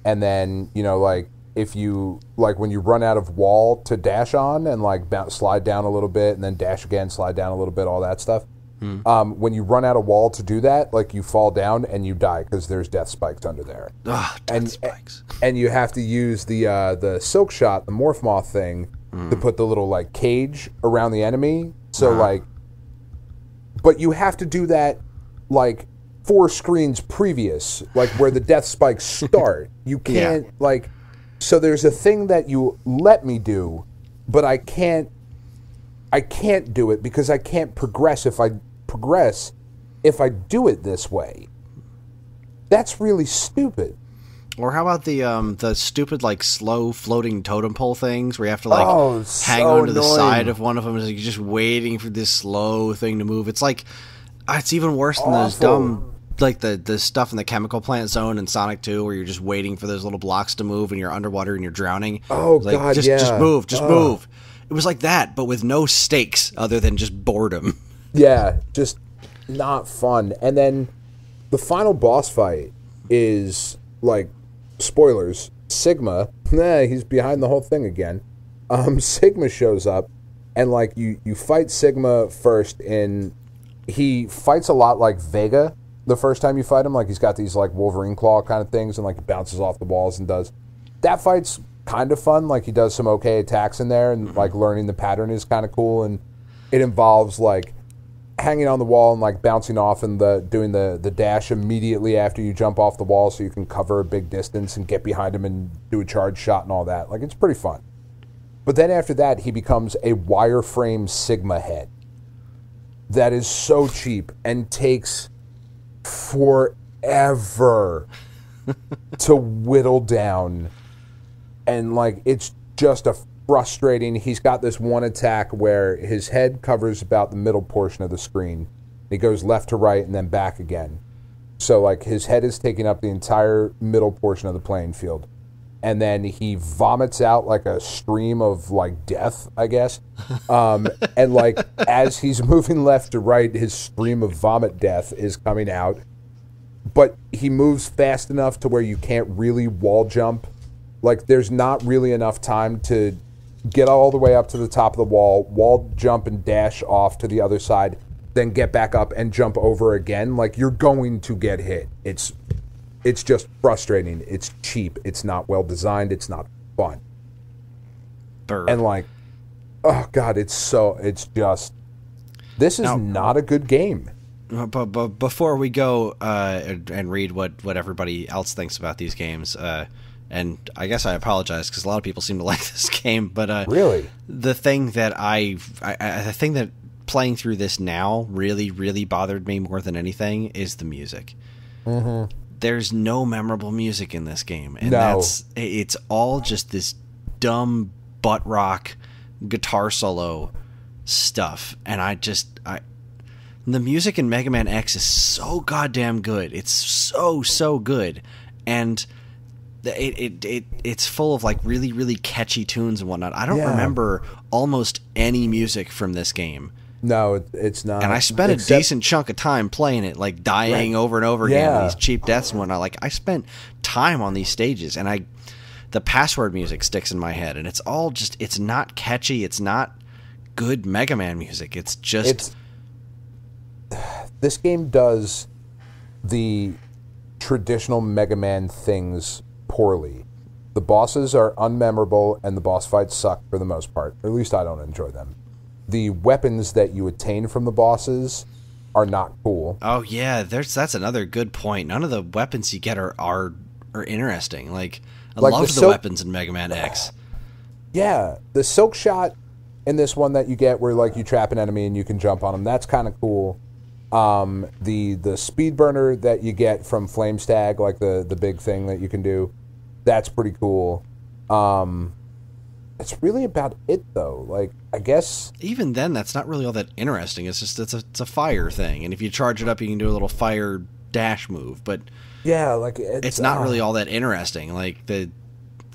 and then like if you like when you run out of wall to dash on and like slide down a little bit and then dash again, slide down a little bit, all that stuff. When you run out of wall to do that, like you fall down and you die because there's death spikes under there. Death spikes. And you have to use the silk shot, the morph moth thing, to put the little like cage around the enemy. So like, but you have to do that like 4 screens previous, like where the death spikes start. You can't like. So there's a thing that you let me do, but I can't do it because I can't progress if I do it this way. That's really stupid. Or how about the stupid like slow floating totem pole things where you have to like hang onto the side of one of them and you're just waiting for this slow thing to move. It's like it's even worse than those dumb like the stuff in the chemical plant zone in Sonic 2 where you're just waiting for those little blocks to move and you're underwater and you're drowning. Just move. It was like that, but with no stakes other than just boredom. Yeah, just not fun. And then the final boss fight is like, spoilers, Sigma. He's behind the whole thing again. Sigma shows up, and like you fight Sigma first. He fights a lot like Vega the first time you fight him. Like he's got these like Wolverine claw kind of things, and like he bounces off the walls and does that. Fight's kind of fun. Like he does some okay attacks in there, and like learning the pattern is kind of cool. And it involves like hanging on the wall and like bouncing off and doing the dash immediately after you jump off the wall so you can cover a big distance and get behind him and do a charge shot and all that. Like it's pretty fun. But then after that he becomes a wireframe Sigma head that is so cheap and takes forever to whittle down, and like it's just a frustrating. He's got this one attack where his head covers about the middle portion of the screen. He goes left to right and then back again. So like his head is taking up the entire middle portion of the playing field. And then he vomits out like a stream of like death, I guess. And like as he's moving left to right, his stream of vomit death is coming out. But he moves fast enough to where you can't really wall jump. Like there's not really enough time to get all the way up to the top of the wall jump and dash off to the other side, then get back up and jump over again. Like you're going to get hit. It's just frustrating. It's cheap. It's not well designed. It's not fun. And like, oh God, this is not a good game. But before we go and read what everybody else thinks about these games, and I guess I apologize because a lot of people seem to like this game, but really, the thing that the thing that playing through this now really, really bothered me more than anything is the music. Mm-hmm. There's no memorable music in this game, and it's all just this dumb butt rock guitar solo stuff, and the music in Mega Man X is so goddamn good. It's so good, and it's full of like really, really catchy tunes and whatnot. I don't remember almost any music from this game. No, it's not. And I spent a decent chunk of time playing it, like dying over and over again, these cheap deaths and whatnot. Like I spent time on these stages, and the password music sticks in my head, and it's all just, it's not catchy. It's not good Mega Man music. It's just... This game does the traditional Mega Man things poorly. The bosses are unmemorable, and the boss fights suck for the most part. Or at least I don't enjoy them. The weapons that you attain from the bosses are not cool. Oh yeah, that's another good point. None of the weapons you get are interesting. Like I love the weapons in Mega Man X. Yeah, the silk shot in this one that you get where like you trap an enemy and you can jump on them, that's kind of cool. The speed burner that you get from Flame Stag, like the big thing that you can do, that's pretty cool. It's really about it though. Like I guess even then, that's not really all that interesting. It's just it's a fire thing, and if you charge it up, you can do a little fire dash move. But yeah, like it's not really all that interesting. Like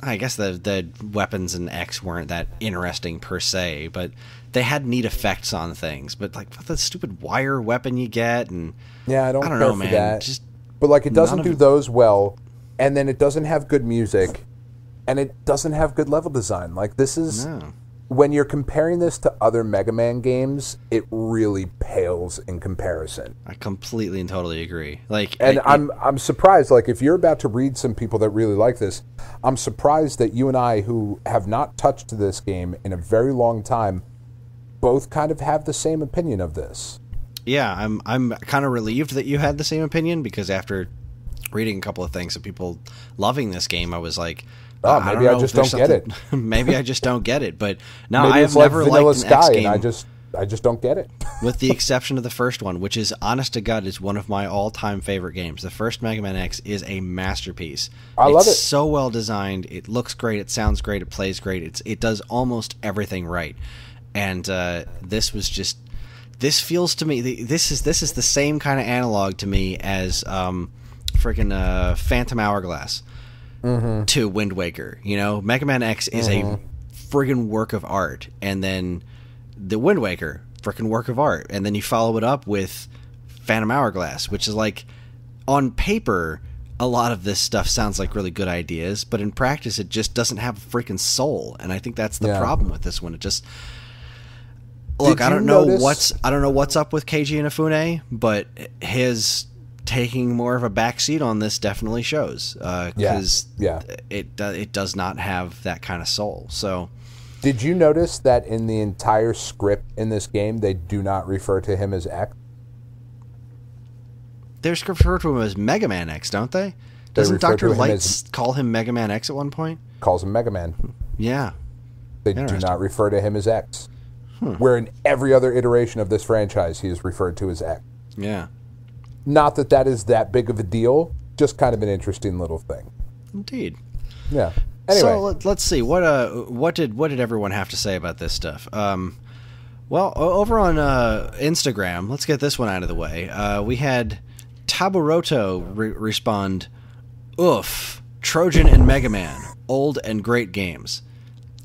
I guess the weapons in X weren't that interesting per se, but they had neat effects on things. But like the stupid wire weapon you get, and I don't know, for man. That. But like it doesn't do those well, and then it doesn't have good music, and it doesn't have good level design. Like this is when you're comparing this to other Mega Man games, it really pales in comparison. I completely and totally agree. I'm surprised. Like, if you're about to read some people that really like this, I'm surprised that you and I, who have not touched this game in a very long time, both kind of have the same opinion of this. Yeah, I'm kind of relieved that you had the same opinion, because after reading a couple of things of people loving this game, I was like, maybe I just don't get it. Maybe I just don't get it. But no, maybe I have never liked an X game. And I just don't get it. With the exception of the first one, which is, honest to God, is one of my all-time favorite games. The first Mega Man X is a masterpiece. I love it. It's so well designed. It looks great. It sounds great. It plays great. It does almost everything right. And this was just. This feels to me. This is the same kind of analog to me as freaking Phantom Hourglass to Wind Waker. You know, Mega Man X is a friggin' work of art, and then the Wind Waker, frickin' work of art, and then you follow it up with Phantom Hourglass, which is like, on paper, a lot of this stuff sounds like really good ideas, but in practice, it just doesn't have a freaking soul, and I think that's the problem with this one. It just. Look, I don't know what's up with Keiji Inafune, but his taking more of a backseat on this definitely shows. Because it does not have that kind of soul. So, did you notice that in the entire script in this game, they do not refer to him as X? They refer to him as Mega Man X, don't they? Doesn't Dr. Light call him Mega Man X at one point? Calls him Mega Man. Yeah. They do not refer to him as X. Where in every other iteration of this franchise, he is referred to as X. Yeah. Not that is that big of a deal, just kind of an interesting little thing. Indeed. Yeah. Anyway. So let's see. What did everyone have to say about this stuff? Well, over on Instagram, let's get this one out of the way. We had Taburoto respond, "Oof, Trojan and Mega Man, old and great games."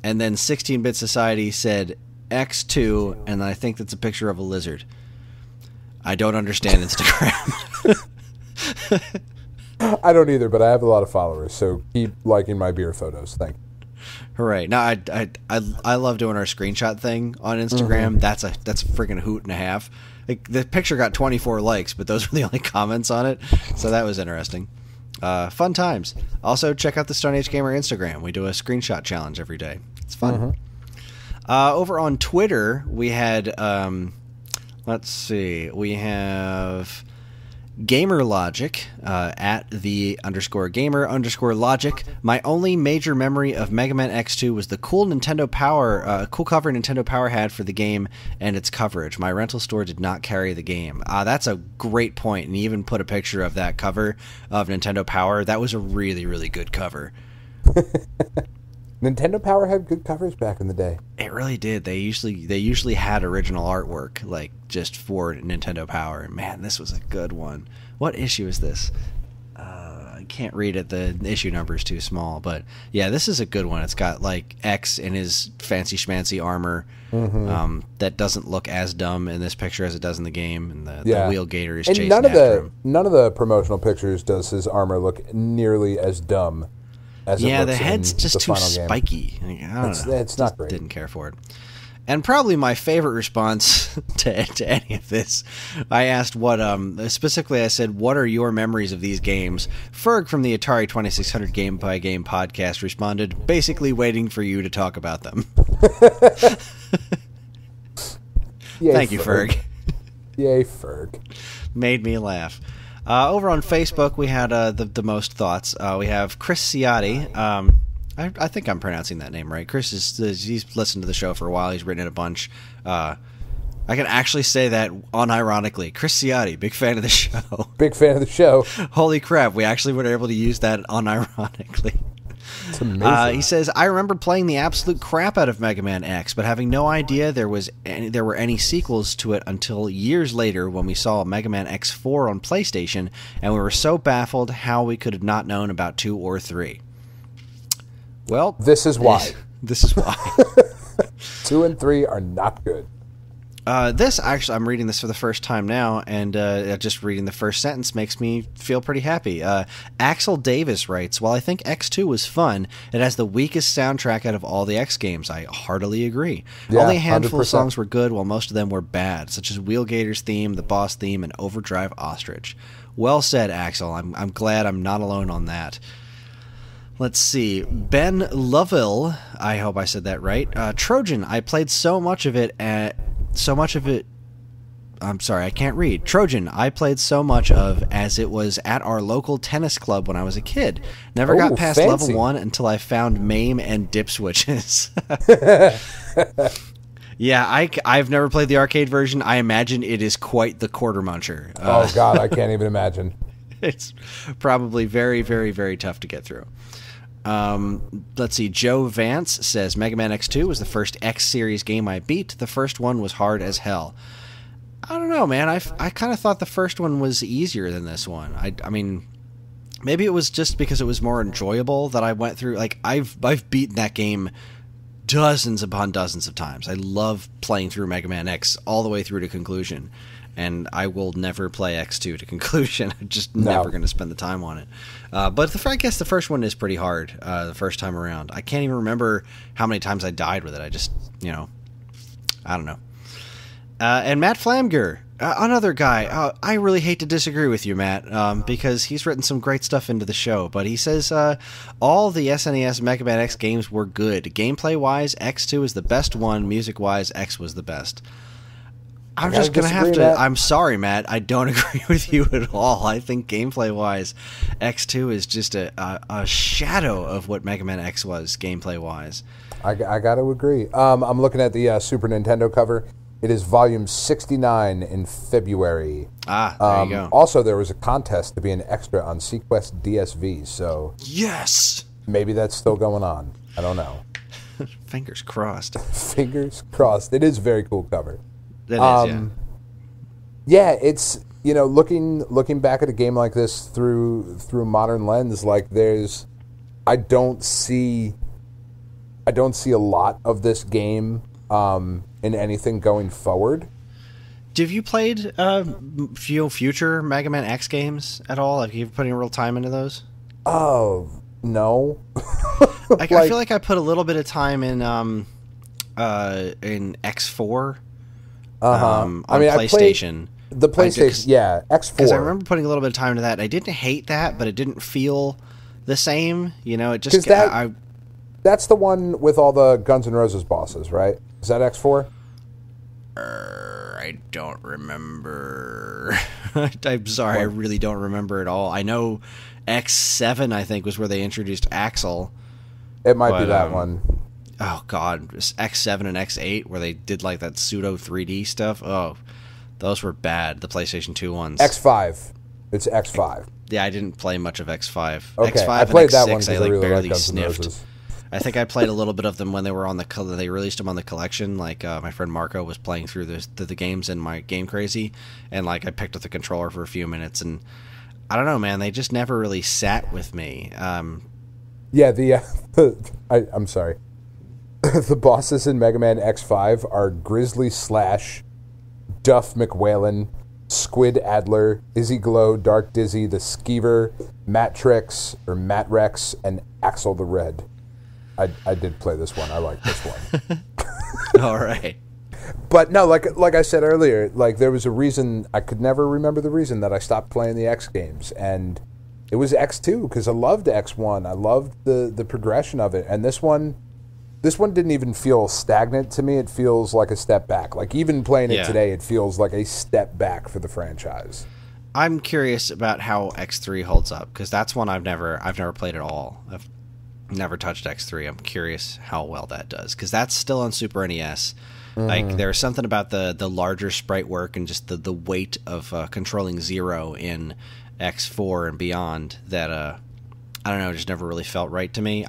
And then 16-Bit Society said, X2, and I think that's a picture of a lizard. I don't understand Instagram. I don't either, but I have a lot of followers, so keep liking my beer photos. Thank you. Hooray. No, I love doing our screenshot thing on Instagram. That's a freaking hoot and a half. Like, the picture got 24 likes, but those were the only comments on it, so that was interesting. Fun times. Also, check out the Stone Age Gamer Instagram. We do a screenshot challenge every day. It's fun. Over on Twitter, we had, let's see, we have Gamer Logic, at the _gamer _logic. My only major memory of Mega Man X2 was the cool cool cover Nintendo Power had for the game and its coverage. My rental store did not carry the game. That's a great point, and he even put a picture of that cover of Nintendo Power. That was a really, really good cover. Nintendo Power had good covers back in the day. It really did. They usually had original artwork, like, just for Nintendo Power. Man, this was a good one. What issue is this? I can't read it. The issue number is too small. But yeah, this is a good one. It's got like X in his fancy schmancy armor. That doesn't look as dumb in this picture as it does in the game. And the wheel gator is chasing after him. None of the promotional pictures does his armor look nearly as dumb. The head's just too spiky. I don't know. It's not great. Didn't care for it. And probably my favorite response to any of this, I asked specifically I said, what are your memories of these games? Ferg from the Atari 2600 Game by Game podcast responded, basically waiting for you to talk about them. Yay, Thank you, Ferg. Yay, Ferg. Made me laugh. Over on Facebook, we had the most thoughts. We have Chris Ciotti. I think I'm pronouncing that name right. Chris he's listened to the show for a while. He's written it a bunch. I can actually say that unironically. Chris Ciotti, big fan of the show. Big fan of the show. Holy crap! We actually were able to use that unironically. It's amazing. He says, I remember playing the absolute crap out of Mega Man X, but having no idea there were any sequels to it until years later when we saw Mega Man X4 on PlayStation, and we were so baffled how we could have not known about 2 or 3. Well, this is why. This is why. 2 and 3 are not good. This actually, I'm reading this for the first time now, and just reading the first sentence makes me feel pretty happy. Axel Davis writes, "While I think X2 was fun, it has the weakest soundtrack out of all the X games. I heartily agree. Yeah, Only a handful 100%. of songs were good, while most of them were bad, such as Wheelgator's theme, the boss theme, and Overdrive Ostrich." Well said, Axel. I'm glad I'm not alone on that. Let's see. Ben Lovell, I hope I said that right. Trojan, I played so much of it. I'm sorry, I can't read. Trojan, I played so much of as it was at our local tennis club when I was a kid. Never got past fancy. level 1 until I found MAME and dip switches. Yeah, I've never played the arcade version. I imagine it is quite the quarter muncher. Oh, God, I can't even imagine. It's probably very, very, very tough to get through. Let's see. Joe Vance says Mega Man X2 was the first X series game I beat. The first one was hard as hell. I don't know, man. I kind of thought the first one was easier than this one. I mean, maybe it was just because it was more enjoyable that I went through. Like I've beaten that game dozens upon dozens of times. I love playing through Mega Man X all the way through to conclusion. And I will never play X2 to conclusion. I'm just never going to spend the time on it. But I guess the first one is pretty hard the first time around. I can't even remember how many times I died with it. I just, I don't know. And Matt Flamger, another guy. I really hate to disagree with you, Matt, because he's written some great stuff into the show. But he says all the SNES Mega Man X games were good. Gameplay-wise, X2 is the best one. Music-wise, X was the best. I'm just going to have to... Matt. I'm sorry, Matt. I don't agree with you at all. I think gameplay-wise, X2 is just a shadow of what Mega Man X was, gameplay-wise. I got to agree. I'm looking at the Super Nintendo cover. It is volume 69 in February. There you go. Also, there was a contest to be an extra on Sequest DSV, so... Yes! Maybe that's still going on. I don't know. Fingers crossed. Fingers crossed. It is a very cool cover. It is, yeah. Yeah, it's looking back at a game like this through a modern lens, like I don't see a lot of this game in anything going forward. Have you played future Mega Man X games at all? Have you put any real time into those? Oh no. I feel like I put a little bit of time in X4. On PlayStation. The PlayStation, X4. Because I remember putting a little bit of time into that. I didn't hate that, but it didn't feel the same. It just... That's the one with all the Guns N' Roses bosses, right? Is that X4? I don't remember. I'm sorry, I really don't remember at all. I know X7, I think, was where they introduced Axel. It might be that one. Oh, God. X7 and X8, where they did, like, that pseudo 3D stuff. Oh, those were bad, the PlayStation 2 ones. X5. It's X5. Yeah, I didn't play much of X5. Okay, X5 I played and X6, that one I really barely Guns N' sniffed. Roses. I think I played a little bit of them when they were on they released them on the collection. Like, my friend Marco was playing through the games in my Game Crazy, and, like, I picked up the controller for a few minutes, and I don't know, man, they just never really sat with me. Yeah, I'm sorry. The bosses in Mega Man X5 are Grizzly Slash, Duff McWhalen, Squid Adler, Izzy Glow, Dark Dizzy, the Skeever, Matrix, and Axel the Red. I did play this one. I like this one. All right. But no, like I said earlier, like there was a reason, I could never remember the reason that I stopped playing the X games, and it was X2, because I loved X1. I loved the progression of it, and this one didn't even feel stagnant to me. It feels like a step back. Like even playing it today, it feels like a step back for the franchise. I'm curious about how X3 holds up, because that's one I've never played at all. I've never touched X3. I'm curious how well that does, because that's still on Super NES. Mm-hmm. Like there's something about the larger sprite work and just the weight of controlling Zero in X4 and beyond that I don't know, just never really felt right to me.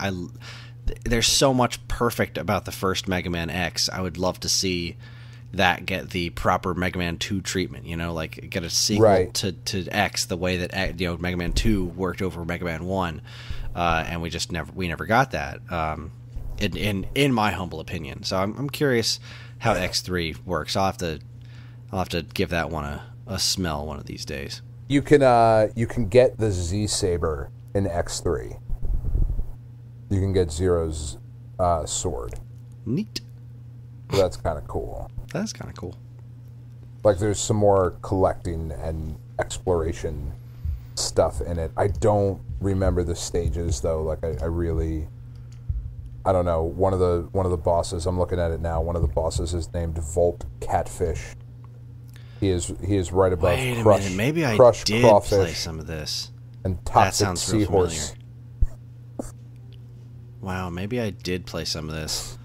There's so much perfect about the first Mega Man X. I would love to see that get the proper Mega Man 2 treatment, like get a sequel to X the way that Mega Man 2 worked over Mega Man 1, and we never got that, in my humble opinion. So I'm curious how X3 works. I'll have to I'll have to give that one a smell one of these days. You can get the Z Saber in X3. You can get Zero's sword. Neat. So that's kind of cool. That's kind of cool. Like, there's some more collecting and exploration stuff in it. I don't remember the stages though. Like, I don't know. One of the bosses, I'm looking at it now. One of the bosses is named Volt Catfish. He is right above Wait a Crush. minute. Maybe I Crush did Crawfish play some of this. and That Toxic sounds real familiar. Seahorse. Wow, maybe I did play some of this.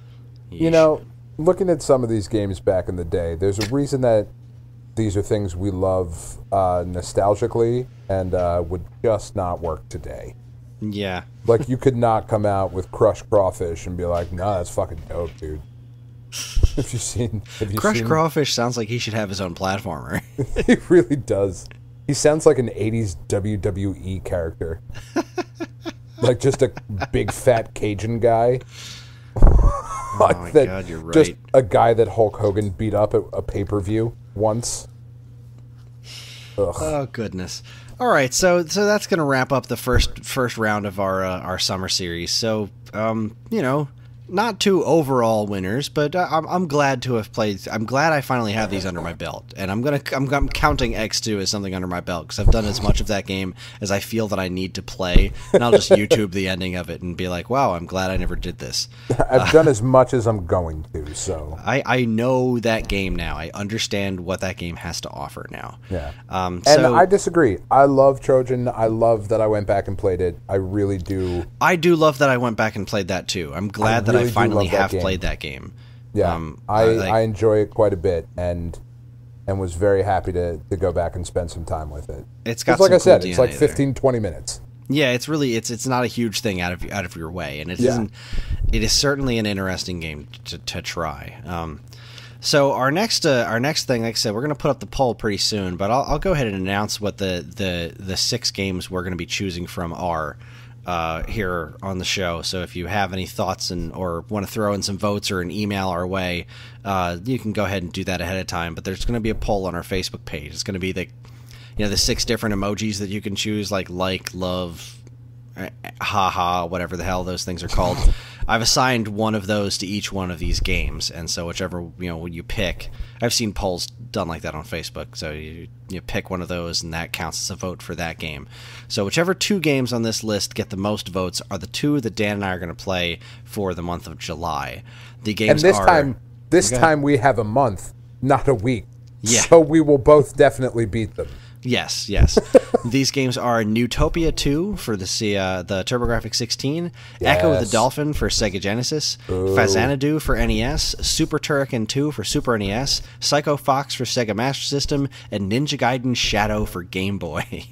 You know, looking at some of these games back in the day, there's a reason that these are things we love nostalgically and would just not work today. Yeah. Like, you could not come out with Crush Crawfish and be like, "Nah, that's fucking dope, dude." Have you seen Crawfish sounds like he should have his own platformer. He really does. He sounds like an 80s WWE character. Like, just a big fat Cajun guy. Oh my God, you're right. Just a guy that Hulk Hogan beat up at a pay-per-view once. Ugh. Oh goodness! All right, so that's going to wrap up the first round of our summer series. So you know, not two overall winners, but I'm glad to have played. I'm glad I finally have these under my belt, and I'm counting X2 as something under my belt because I've done as much of that game as I feel that I need to play, and I'll just YouTube the ending of it and be like, wow, I'm glad I never did this. I've done as much as I'm going to, so I know that game now. I understand what that game has to offer now. yeah. And And I disagree. I love Trojan. I love that I went back and played it. I really do. I do love that I went back and played that too. I'm glad that I really do finally love that have game. played that game. Yeah, I enjoy it quite a bit, and was very happy to go back and spend some time with it. It's got like some I said, cool it's like DNA 15, 20 minutes. Yeah, it's really it's not a huge thing out of your way, and it isn't. It is certainly an interesting game to try. So our next thing, like I said, we're going to put up the poll pretty soon, but I'll go ahead and announce what the 6 games we're going to be choosing from are here on the show. So if you have any thoughts or want to throw in some votes or an email our way, you can go ahead and do that ahead of time. But there's going to be a poll on our Facebook page. It's going to be the 6 different emojis that you can choose, like, love, haha, whatever the hell those things are called. I've assigned one of those to each one of these games, and so whichever when you pick, I've seen polls done like that on Facebook. So you pick one of those, and that counts as a vote for that game. So whichever 2 games on this list get the most votes are the 2 that Dan and I are going to play for the month of July. The games And this time we have a month, not a week. Yeah. So we will both definitely beat them. Yes. These games are Newtopia 2 for the TurboGrafx 16, Yes. Echo the Dolphin for Sega Genesis, Fazanadu for NES, Super Turrican 2 for Super NES, Psycho Fox for Sega Master System, and Ninja Gaiden Shadow for Game Boy.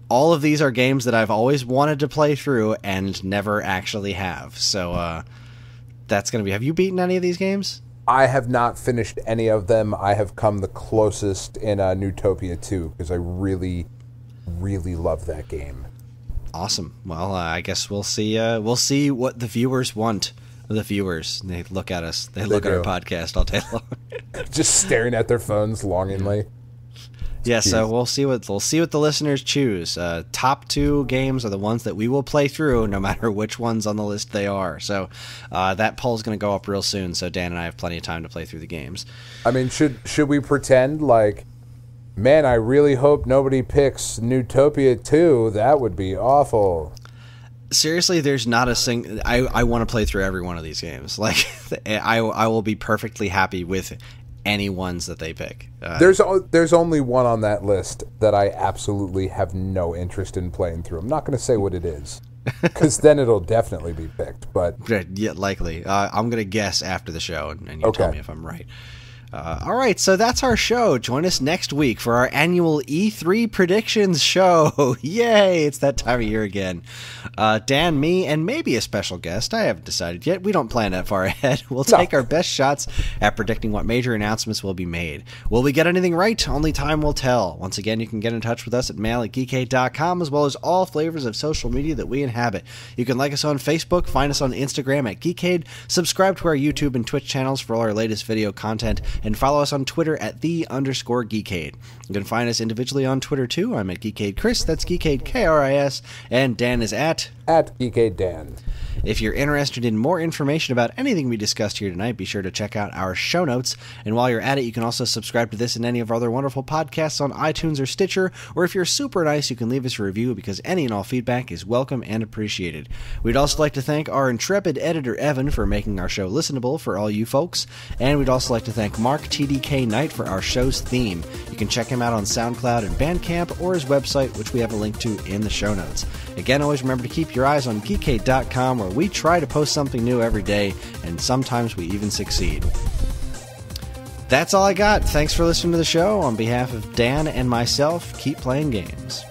All of these are games that I've always wanted to play through and never actually have. So that's going to be... Have you beaten any of these games? I have not finished any of them. I have come the closest in Newtopia 2 because I really, really love that game. Awesome. Well, I guess we'll see. We'll see what the viewers want. The viewers, they look at us. They look at our podcast all day long, just staring at their phones longingly. Yeah, so we'll see what the listeners choose. Top 2 games are the ones that we will play through, no matter which ones on the list they are. So that poll is going to go up real soon. So Dan and I have plenty of time to play through the games. I mean, should we pretend like, man, I really hope nobody picks Newtopia 2. That would be awful. Seriously, there's not a single... I want to play through every one of these games. Like, I will be perfectly happy with any ones that they pick. There's only one on that list that I absolutely have no interest in playing through. I'm not going to say what it is, because then it'll definitely be picked. But yeah, likely. I'm going to guess after the show, and you Okay. tell me if I'm right. All right, so that's our show. Join us next week for our annual E3 predictions show. Yay, it's that time of year again. Dan, me, and maybe a special guest. I haven't decided yet. We don't plan that far ahead. We'll take our best shots at predicting what major announcements will be made. Will we get anything right? Only time will tell. Once again, you can get in touch with us at mail@geekade.com, as well as all flavors of social media that we inhabit. You can like us on Facebook, find us on Instagram at Geekade, subscribe to our YouTube and Twitch channels for all our latest video content, and follow us on Twitter at @the_Geekade. You can find us individually on Twitter too. I'm at Geekade Chris, that's Geekade KRIS, and Dan is at Geekade Dan. If you're interested in more information about anything we discussed here tonight, be sure to check out our show notes. And while you're at it, you can also subscribe to this and any of our other wonderful podcasts on iTunes or Stitcher. Or if you're super nice, you can leave us a review, because any and all feedback is welcome and appreciated. We'd also like to thank our intrepid editor, Evan, for making our show listenable for all you folks. And we'd also like to thank Mark TDK Knight for our show's theme. You can check him out on SoundCloud and Bandcamp, or his website, which we have a link to in the show notes. Again, always remember to keep your eyes on Geekade.com, where we try to post something new every day, and sometimes we even succeed. That's all I got. Thanks for listening to the show. On behalf of Dan and myself, keep playing games.